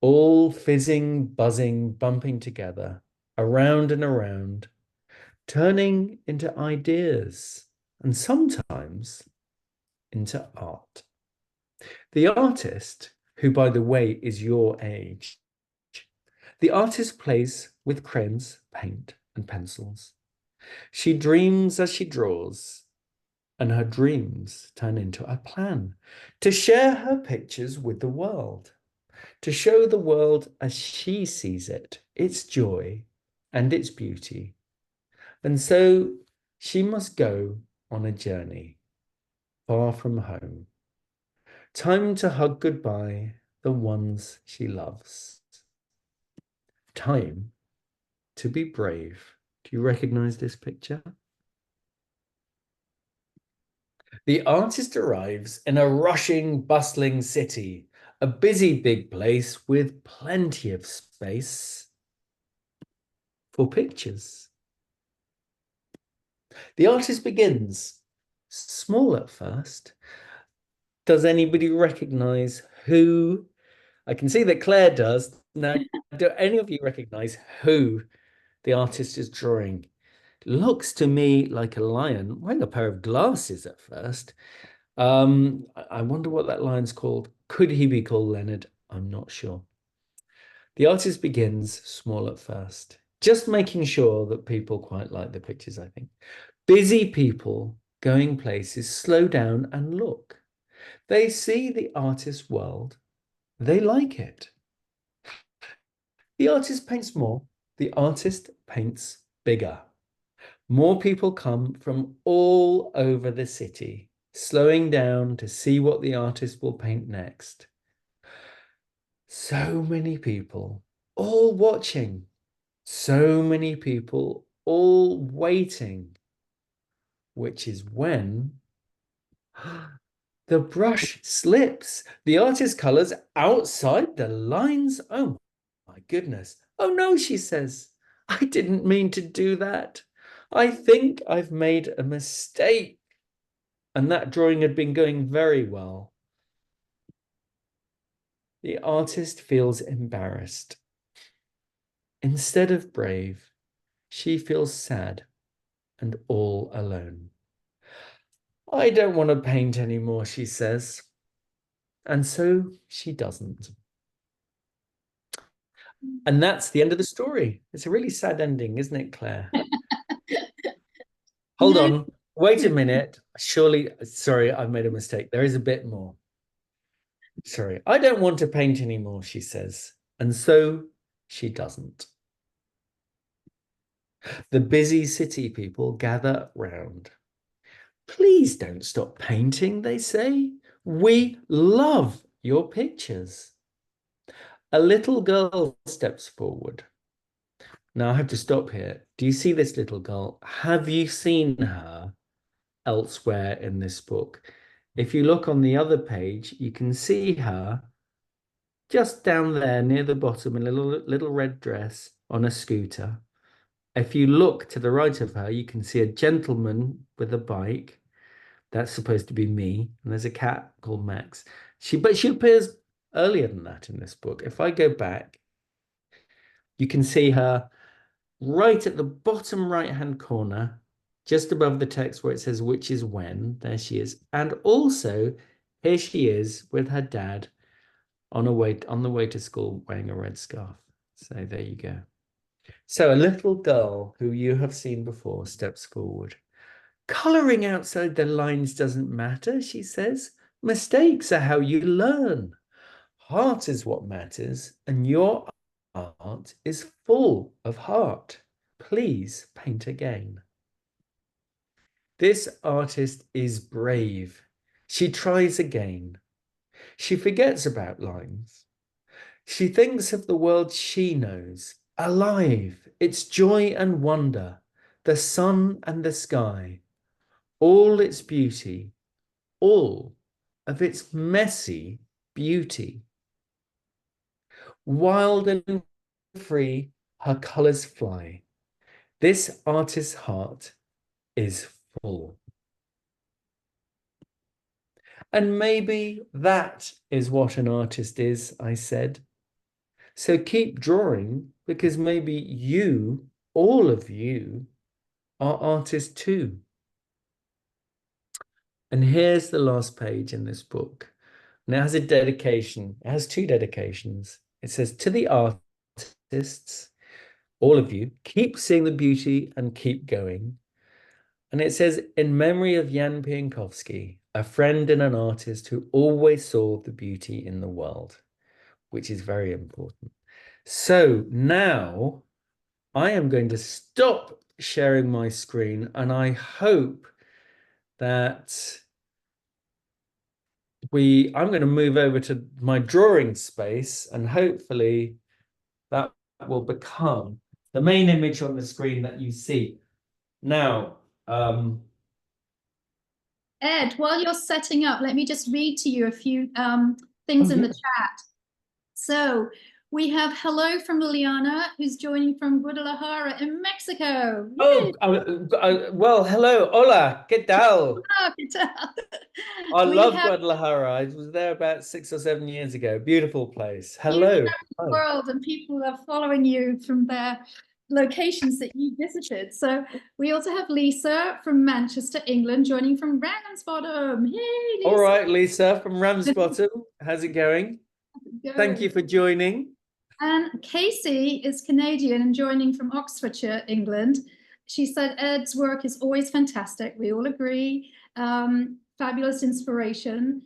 all fizzing, buzzing, bumping together, around and around, turning into ideas and sometimes into art. The artist, who by the way is your age, the artist plays with crayons, paint, and pencils. She dreams as she draws, and her dreams turn into a plan to share her pictures with the world, to show the world as she sees it, its joy and its beauty. And so she must go on a journey far from home Time to hug goodbye the ones she loves. Time to be brave. Do you recognize this picture? The artist arrives in a rushing, bustling city, a busy big place with plenty of space for pictures. The artist begins small at first. Does anybody recognize who? I can see that Claire does. Now, do any of you recognize who the artist is drawing? Looks to me like a lion wearing a pair of glasses at first. I wonder what that lion's called. Could he be called Leonard? I'm not sure. The artist begins small at first, just making sure that people quite like the pictures, I think. Busy people going places slow down and look. They see the artist's world. They like it. The artist paints more. The artist paints bigger. More people come from all over the city, slowing down to see what the artist will paint next. So many people, all watching. So many people, all waiting. Which is when the brush slips. The artist colors outside the lines. Oh my goodness. Oh no, she says. I didn't mean to do that. I think I've made a mistake. And that drawing had been going very well. The artist feels embarrassed. Instead of brave, she feels sad and all alone. I don't want to paint anymore, she says. And so she doesn't. And that's the end of the story. It's a really sad ending, isn't it, Claire? Hold No. on. Wait a minute. Surely, sorry, I've made a mistake. There is a bit more. Sorry, I don't want to paint anymore, she says. And so she doesn't. The busy city people gather round. Please don't stop painting, they say. We love your pictures. A little girl steps forward. Now I have to stop here. Do you see this little girl? Have you seen her elsewhere in this book? If you look on the other page, you can see her just down there near the bottom in a little red dress on a scooter. If you look to the right of her, you can see a gentleman with a bike. That's supposed to be me. And there's a cat called Max. But she appears earlier than that in this book. If I go back, you can see her right at the bottom right-hand corner, just above the text where it says which is when. There she is. And also, here she is with her dad on the way to school wearing a red scarf. So there you go. So a little girl who you have seen before steps forward. Coloring outside the lines doesn't matter, she says. Mistakes are how you learn. Heart is what matters, and your art is full of heart. Please paint again. This artist is brave. She tries again. She forgets about lines. She thinks of the world she knows, alive, its joy and wonder, the sun and the sky, all its beauty, all of its messy beauty. Wild and free, her colors fly. This artist's heart is full. And maybe that is what an artist is, I said. So keep drawing, because maybe you, all of you, are artists too. And here's the last page in this book. And it has a dedication. It has two dedications. It says, to the artists, all of you, keep seeing the beauty and keep going. And it says, in memory of Jan Piankowski, a friend and an artist who always saw the beauty in the world, which is very important. So now I am going to stop sharing my screen, and I hope that I'm going to move over to my drawing space, and hopefully that will become the main image on the screen that you see. Now, Ed, while you're setting up, let me just read to you a few things in the chat. So we have hello from Liliana, who's joining from Guadalajara in Mexico. Well, hello, hola, ¿qué tal? I We love have Guadalajara. I was there about 6 or 7 years ago. Beautiful place. you Hello. travel the world, and people are following you from their locations that you visited. So we also have Lisa from Manchester, England, joining from Ramsbottom. Hey, Lisa. All right, Lisa from Ramsbottom. How's it going? Thank you for joining. And Casey is Canadian and joining from Oxfordshire, England. She said Ed's work is always fantastic. We all agree. Fabulous inspiration.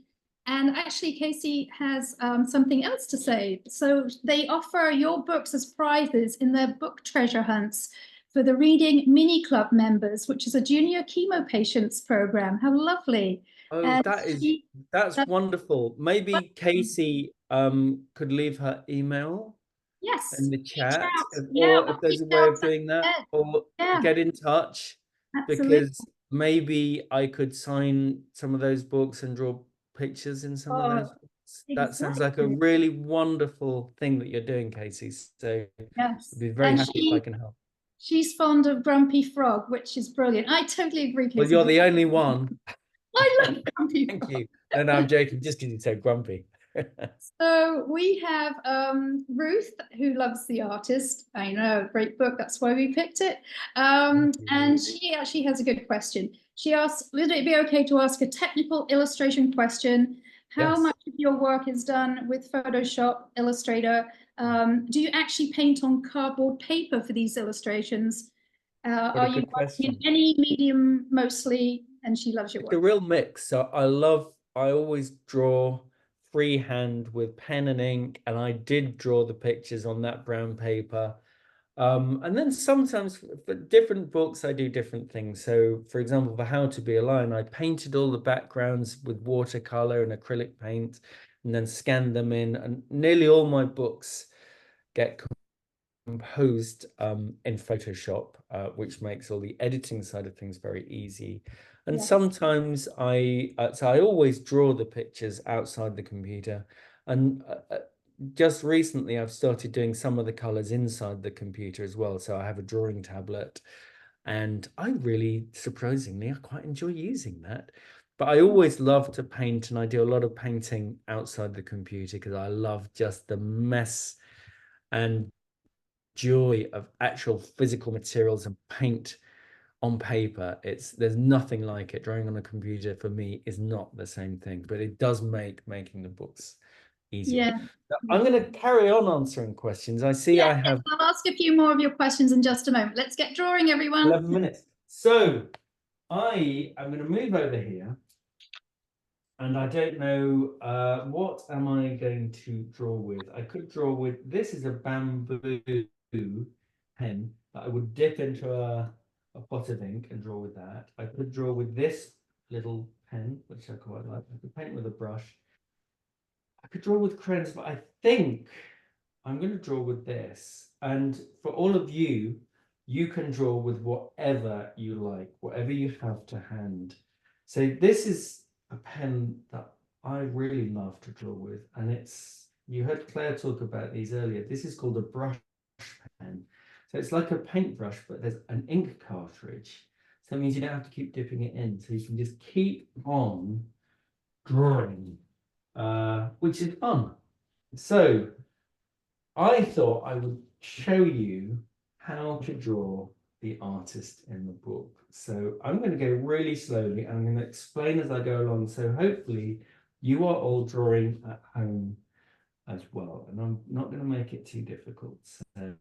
And actually, Casey has something else to say. So they offer your books as prizes in their book treasure hunts for the Reading Mini Club members, which is a junior chemo patients program. How lovely. Oh, And that's wonderful. Maybe Casey could leave her email in the chat, or if there's a way of doing that, or get in touch. Absolutely. Because maybe I could sign some of those books and draw pictures in some of those books. That sounds like a really wonderful thing that you're doing, Casey. So yes, I'd be very happy if I can help. She's fond of Grumpy Frog, which is brilliant. I totally agree, Casey. Well, you're the only one. I love Grumpy Frog. Thank you. No, I'm joking, just because you said grumpy. So we have Ruth, who loves The Artist. I know, great book. That's why we picked it. And she actually has a good question. She asks, would it be okay to ask a technical illustration question? How much of your work is done with Photoshop, Illustrator? Do you actually paint on cardboard paper for these illustrations? Are you working in any medium mostly? And she loves your work. It's a real mix. So I always draw freehand with pen and ink, and I did draw the pictures on that brown paper. And then sometimes for different books, I do different things. So, for example, for How to Be a Lion, I painted all the backgrounds with watercolor and acrylic paint, and then scanned them in. And nearly all my books get composed in Photoshop, which makes all the editing side of things very easy. And sometimes so I always draw the pictures outside the computer. And just recently, I've started doing some of the colors inside the computer as well. So I have a drawing tablet, and I really, surprisingly, I quite enjoy using that. But I always love to paint, and I do a lot of painting outside the computer because I love just the mess and joy of actual physical materials and paint on paper. There's nothing like it. Drawing on a computer for me is not the same thing, but it does make making the books easier. Yeah. I'm going to carry on answering questions. I see I have. I'll ask a few more of your questions in just a moment. Let's get drawing, everyone. 11 minutes. So I'm going to move over here. And I don't know, what am I going to draw with? I could draw with, this is a bamboo pen that I would dip into a pot of ink and draw with that. I could draw with this little pen, which I quite like. I could paint with a brush. I could draw with crayons, but I think I'm going to draw with this. And for all of you, you can draw with whatever you like, whatever you have to hand. So this is a pen that I really love to draw with, and you heard Claire talk about these earlier. This is called a brush pen. So it's like a paintbrush, but there's an ink cartridge. So it means you don't have to keep dipping it in. So you can just keep on drawing, which is fun. So I thought I would show you how to draw the artist in the book. So I'm going to go really slowly, and I'm going to explain as I go along. So hopefully you are all drawing at home as well. And I'm not going to make it too difficult. So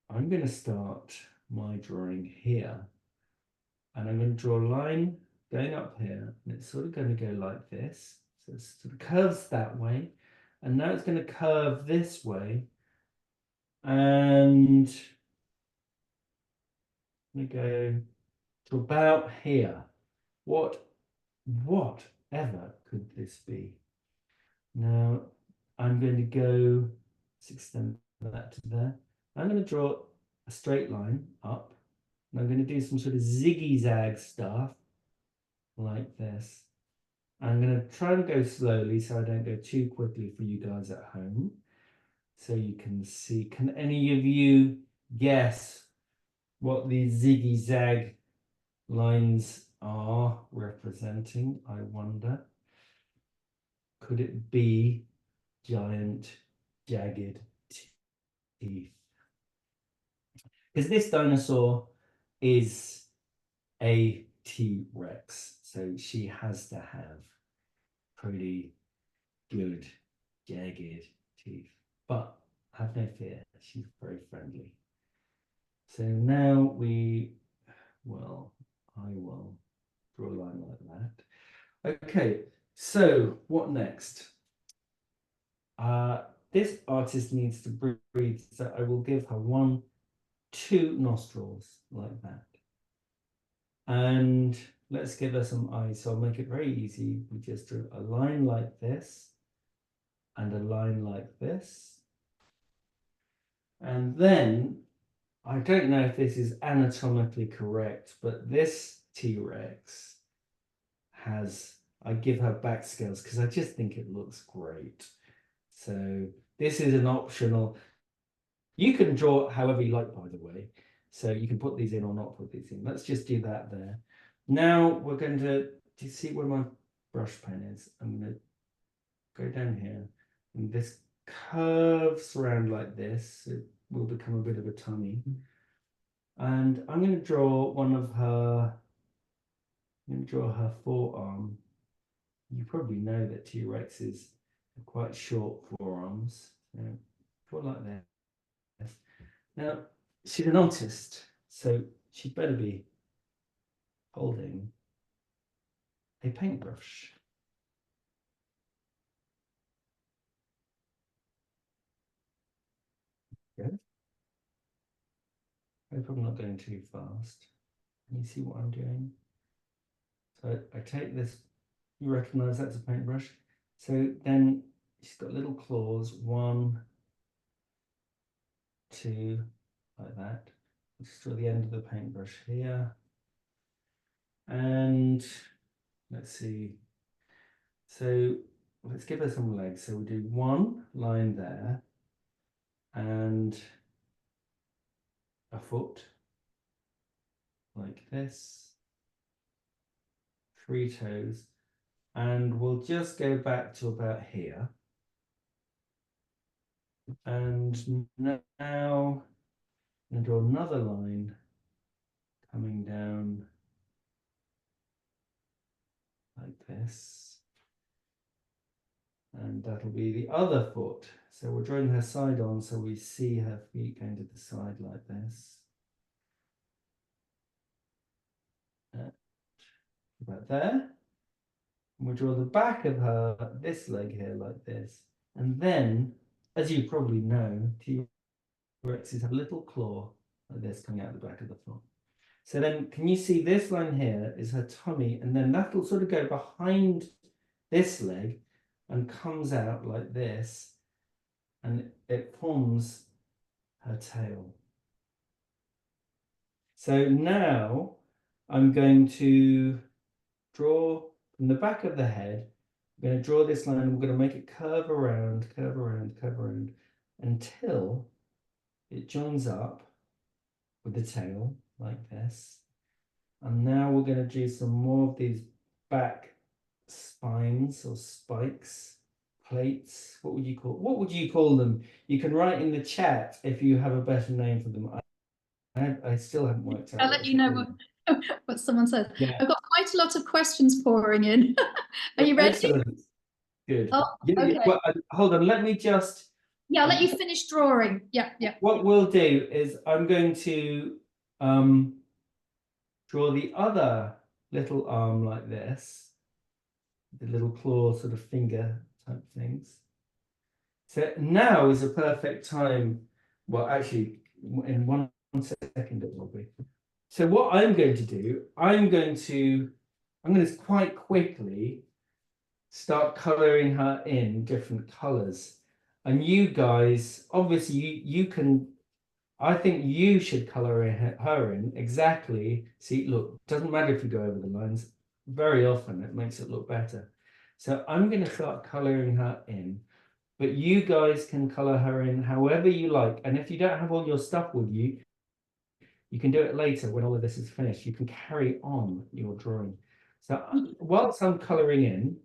I'm going to start my drawing here. And I'm going to draw a line going up here. And it's sort of going to go like this. So it sort of curves that way. And now it's going to curve this way. And we go to about here. What ever could this be? Now, I'm going to go, let's extend that to there. I'm going to draw a straight line up. And I'm going to do some sort of ziggy-zag stuff like this. I'm going to try and go slowly so I don't go too quickly for you guys at home. So you can see, can any of you guess what these ziggy-zag lines are representing, I wonder? Could it be giant, jagged teeth? Because this dinosaur is a T-Rex, so she has to have pretty good, jagged teeth. But have no fear, she's very friendly. So now I will draw a line like that. Okay, so what next? This artist needs to breathe, so I will give her 2 nostrils like that. And let's give her some eyes. So I'll make it very easy. We just drew a line like this and a line like this. And then, I don't know if this is anatomically correct, but this T-Rex I give her back scales because I just think it looks great. So this is an optional. You can draw however you like, by the way. So you can put these in or not put these in. Let's just do that there. Now we're going to, do you see where my brush pen is? I'm going to go down here. And this curves around like this. It will become a bit of a tummy. And I'm going to draw her forearm. You probably know that T-Rexes have quite short forearms. So draw like that. Now, she's an artist, so she better be holding a paintbrush. Good. I hope I'm not going too fast. Can you see what I'm doing? So I take this, you recognize that's a paintbrush. So then she's got little claws, 1, 2, like that. Just draw the end of the paintbrush here. And let's see. So let's give her some legs. So we do 1 line there and a foot like this, 3 toes, and we'll just go back to about here. And now I'm going to draw another line coming down like this. And that'll be the other foot. So we're drawing her side on so we see her feet going to the side like this. About there. And we'll draw the back of this leg here like this. And then, as you probably know, T-Rexes have a little claw like this coming out the back of the foot. So then, can you see this line here is her tummy, and then that'll sort of go behind this leg and comes out like this, and it forms her tail. So now I'm going to draw from the back of the head. I'm going to draw this line. We're going to make it curve around, curve around, curve around until it joins up with the tail like this. And now we're going to do some more of these back spines or spikes, plates. What would you call them? You can write in the chat if you have a better name for them. I still haven't worked out. I'll let you know what someone says. Yeah. I've got quite a lot of questions pouring in. Are you ready? Excellent. Good. Oh, okay. Well, hold on, let me just. Yeah, I'll let you finish drawing. Yeah. What we'll do is I'm going to draw the other little arm like this, the little claw sort of finger type things. So now is a perfect time. Well, actually, in 1 second it will be. So what I'm going to do, I'm going to quite quickly start colouring her in different colours. And you guys, obviously, you can. I think you should colour her in exactly. See, look, doesn't matter if you go over the lines. Very often, it makes it look better. So I'm going to start colouring her in. But you guys can colour her in however you like. And if you don't have all your stuff with you, you can do it later when all of this is finished. You can carry on your drawing. So whilst I'm colouring in,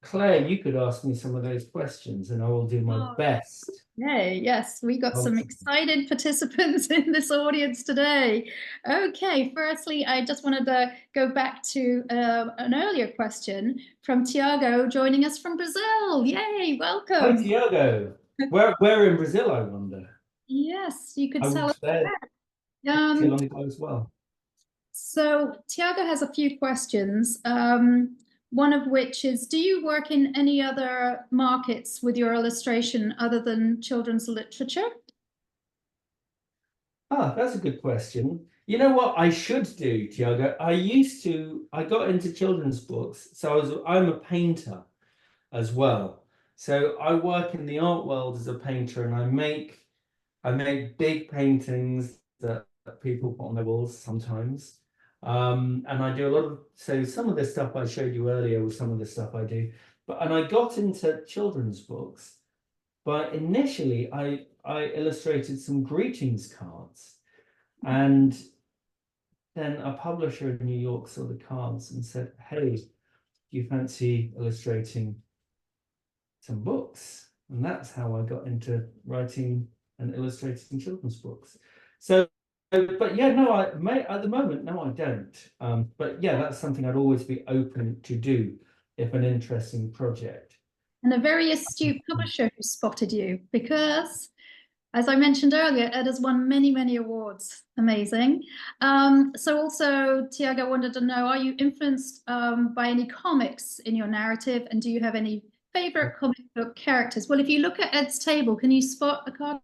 Claire, you could ask me some of those questions and I will do my best. Hey, yes, we got some excited participants in this audience today. Okay, firstly, I just wanted to go back to an earlier question from Tiago, joining us from Brazil. Yay, welcome. Hi, Tiago. Where in Brazil, I wonder? Yes, you could I tell us. was there too long ago as well. So Tiago has a few questions. One of which is, do you work in any other markets with your illustration other than children's literature? Ah, that's a good question. You know what I should do, Tiago? I got into children's books, so I'm a painter as well. So I work in the art world as a painter, and I make big paintings that people put on their walls sometimes. And I do a lot of, so some of the stuff I showed you earlier was some of the stuff I do. And I got into children's books, but initially I illustrated some greetings cards. And then a publisher in New York saw the cards and said, hey, do you fancy illustrating some books? And that's how I got into writing and illustrating children's books. So, but yeah, no, at the moment, no, I don't. But yeah, that's something I'd always be open to do if an interesting project. And a very astute publisher who spotted you, because as I mentioned earlier, Ed has won many, many awards. Amazing. So also, Tiago wanted to know, are you influenced by any comics in your narrative? And do you have any favorite comic book characters? Well, if you look at Ed's table, can you spot a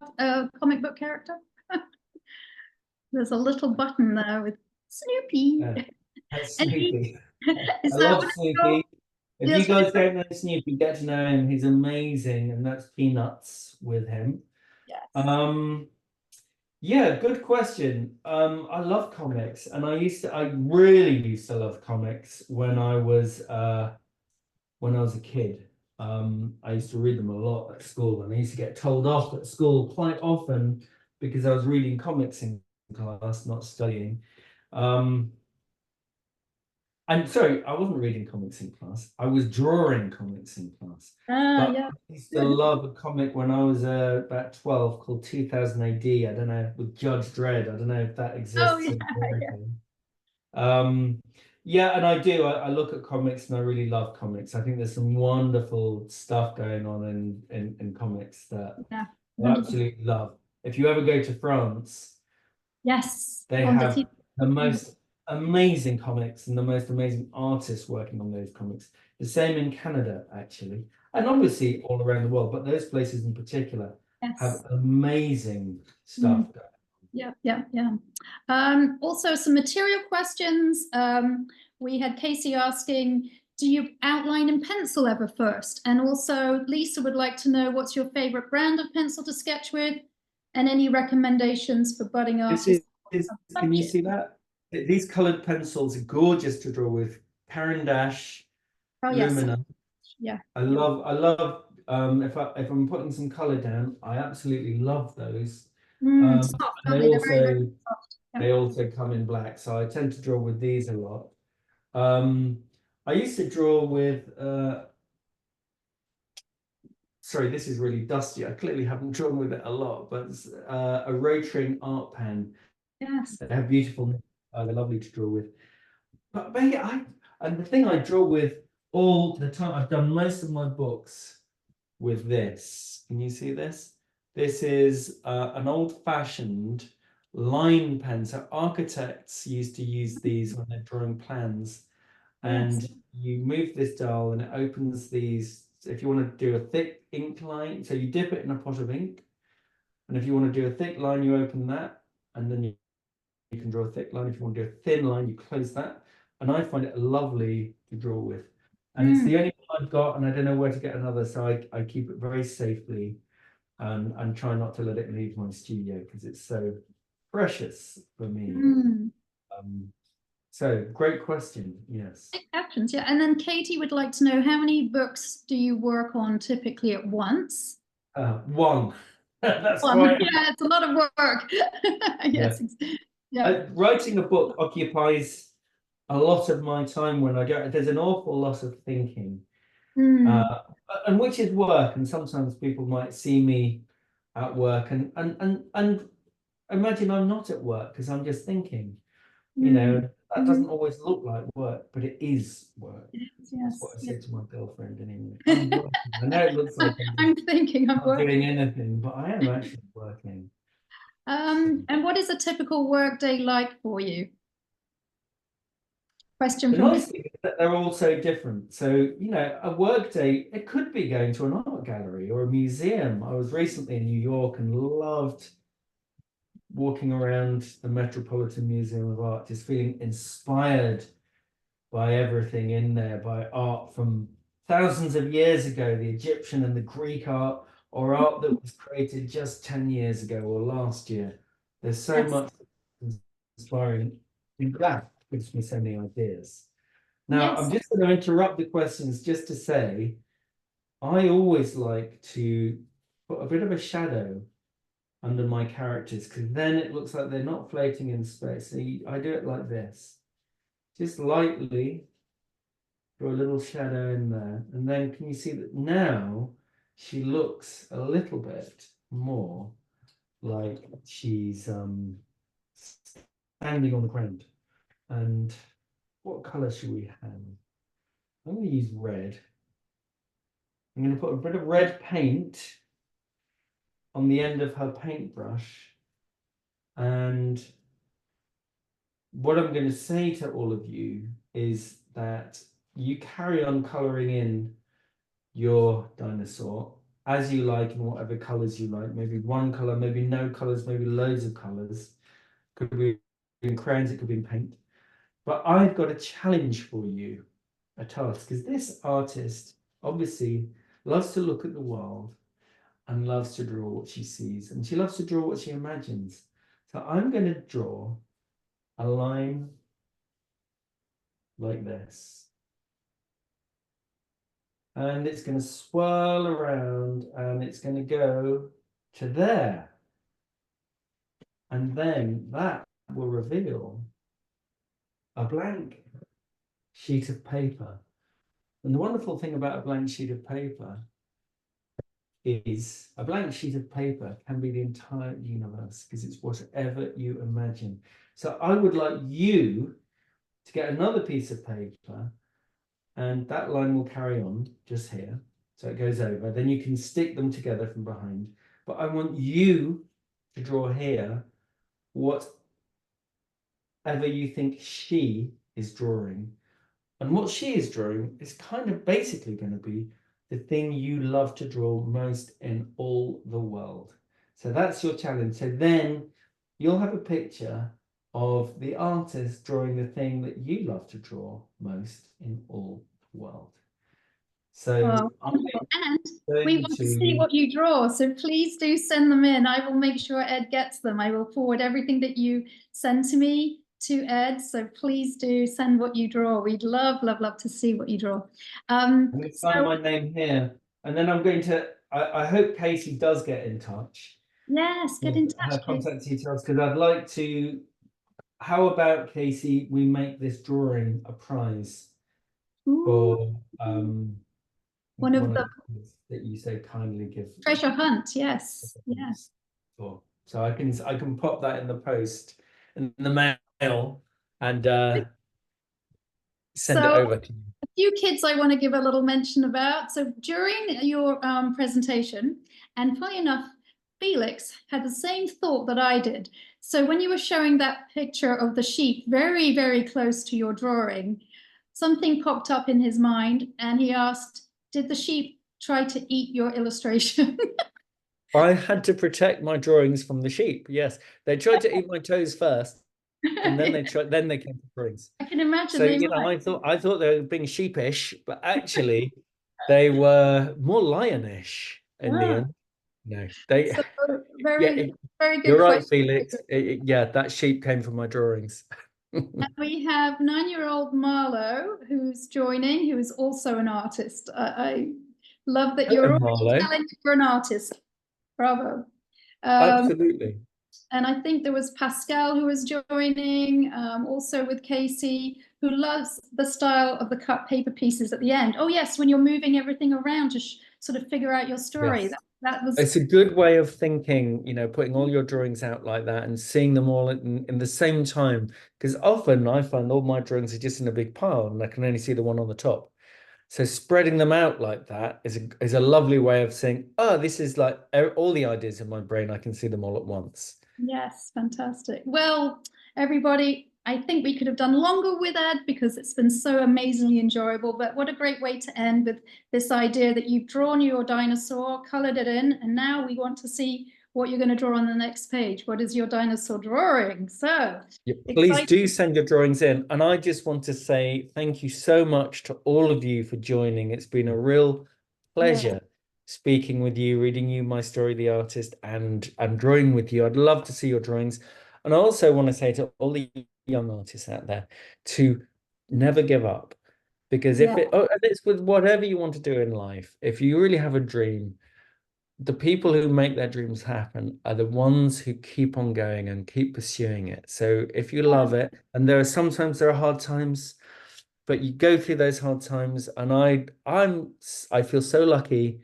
comic book character? There's a little button there with Snoopy. That's Snoopy. I love Snoopy. If you guys don't know Snoopy, get to know him. He's amazing, and that's Peanuts with him. Yes. Yeah, good question. I love comics, and I really used to love comics when I was a kid. I used to read them a lot at school, and I used to get told off at school quite often because I was reading comics in class, not studying. I'm sorry, I wasn't reading comics in class. I was drawing comics in class. But Yeah. I used to love a comic when I was about 12 called 2000 AD. I don't know, with Judge Dredd. I don't know if that exists in America. Yeah, and I do. I look at comics and I really love comics. I think there's some wonderful stuff going on in comics that I absolutely love. If you ever go to France, yes, they have the most amazing comics and the most amazing artists working on those comics. The same in Canada, actually, and obviously all around the world, but those places in particular have amazing stuff. Yeah. Also, some material questions. We had Casey asking, do you outline in pencil ever first? And also, Lisa would like to know, what's your favorite brand of pencil to sketch with? And any recommendations for budding artists? Can you see that? These colored pencils are gorgeous to draw with. Caran d'Ache, Lumina. Yeah. I love if I'm putting some color down, I absolutely love those. They also come in black, so I tend to draw with these a lot. I used to draw with sorry, this is really dusty. I clearly haven't drawn with it a lot, but it's, a Rotring art pen. Yes. They're beautiful. They're lovely to draw with. But yeah, and the thing I draw with all the time, I've done most of my books with this. Can you see this? This is an old-fashioned line pen. So architects used to use these when they're drawing plans. And you move this dial and it opens these. If you want to do a thick ink line, so you dip it in a pot of ink. And if you want to do a thick line, you open that. And then you can draw a thick line. If you want to do a thin line, you close that. And I find it lovely to draw with. and it's the only one I've got, and I don't know where to get another, so I keep it very safely, and try not to let it leave my studio because it's so precious for me. So great question. Yes. Questions, yeah. And then Katie would like to know, how many books do you work on typically at once? One. That's One. quite. Yeah, it's a lot of work. Yes. Yeah. Writing a book occupies a lot of my time when I go. There's an awful lot of thinking, and which is work. And sometimes people might see me at work and imagine I'm not at work because I'm just thinking. You know, that doesn't always look like work, but it is work. Yes, that's what I say to my girlfriend anyway. I'm working. I know it looks like I'm thinking I'm not doing anything, but I am actually working. And what is a typical work day like for you? Question The from nice thing is that they're all so different. So, you know, a work day, it could be going to an art gallery or a museum. I was recently in New York and loved walking around the Metropolitan Museum of Art, just feeling inspired by everything in there, by art from thousands of years ago, the Egyptian and the Greek art, or art that was created just 10 years ago or last year. There's so much inspiring. And that gives me so many ideas. Now, I'm just going to interrupt the questions just to say, I always like to put a bit of a shadow under my characters, because then it looks like they're not floating in space. So I do it like this. Just lightly draw a little shadow in there. And then can you see that now she looks a little bit more like she's standing on the ground. And what color should we have? I'm going to use red. I'm going to put a bit of red paint on the end of her paintbrush. And what I'm going to say to all of you is that you carry on colouring in your dinosaur as you like, in whatever colours you like. Maybe one colour, maybe no colours, maybe loads of colours. Could be in crayons, it could be in paint. But I've got a challenge for you, a task, because this artist obviously loves to look at the world and loves to draw what she sees, and she loves to draw what she imagines. So I'm going to draw a line like this. And it's going to swirl around and it's going to go to there. And then that will reveal a blank sheet of paper. And the wonderful thing about a blank sheet of paper is a blank sheet of paper can be the entire universe, because it's whatever you imagine. So I would like you to get another piece of paper, and that line will carry on just here. So it goes over, then you can stick them together from behind. But I want you to draw here whatever you think she is drawing. And what she is drawing is kind of basically going to be the thing you love to draw most in all the world. So that's your challenge. So then you'll have a picture of the artist drawing the thing that you love to draw most in all the world. So and we want to see what you draw, so please do send them in. I will make sure Ed gets them. I will forward everything that you send to me to Ed, so please do send what you draw. We'd love to see what you draw. I'm going to sign my name here, and then I'm going to, I hope Casey does get in touch. Yes, get in touch. Her contact details, because I'd like to, how about, Casey, we make this drawing a prize for one of the that you so kindly give. Treasure hunt, yes. Yes. So I can pop that in the post, in the mail, and send it over to you. A few kids I want to give a little mention about. So during your presentation, and funny enough, Felix had the same thought that I did. So when you were showing that picture of the sheep very, very close to your drawing, something popped up in his mind, and he asked, did the sheep try to eat your illustration? I had to protect my drawings from the sheep. Yes, they tried to eat my toes first. And then they came to drawings. I can imagine So, they you know, might. I thought they were being sheepish, but actually they were more lionish in the Ah, end. No, they, so yeah, very good you're right, question. Felix. Yeah, that sheep came from my drawings. And we have 9-year-old Marlo who's joining, who is also an artist. I love that you're Hello, already Marlo. telling you're an artist. Bravo. Absolutely. And I think there was Pascal who was joining, also with Casey, who loves the style of the cut paper pieces at the end. Oh yes, when you're moving everything around to sort of figure out your story. Yes. That was, It's a good way of thinking, you know, putting all your drawings out like that and seeing them all in the same time. Because often I find all my drawings are just in a big pile and I can only see the one on the top. So spreading them out like that is a lovely way of saying, oh, this is like all the ideas in my brain. I can see them all at once. yes, fantastic. Well, everybody, I think we could have done longer with Ed because it's been so amazingly enjoyable, but what a great way to end with this idea that you've drawn your dinosaur, colored it in, and now we want to see what you're going to draw on the next page. What is your dinosaur drawing? So Yeah, please excited. do send your drawings in. And I just want to say thank you so much to all of you for joining. It's been a real pleasure speaking with you, reading you my story, The Artist, and drawing with you. I'd love to see your drawings. And I also want to say to all the young artists out there to never give up. Because Yeah. and it's with whatever you want to do in life, if you really have a dream, the people who make their dreams happen are the ones who keep on going and keep pursuing it. So if you love it, and sometimes there are hard times, but you go through those hard times, and I feel so lucky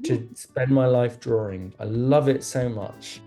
to spend my life drawing. I love it so much.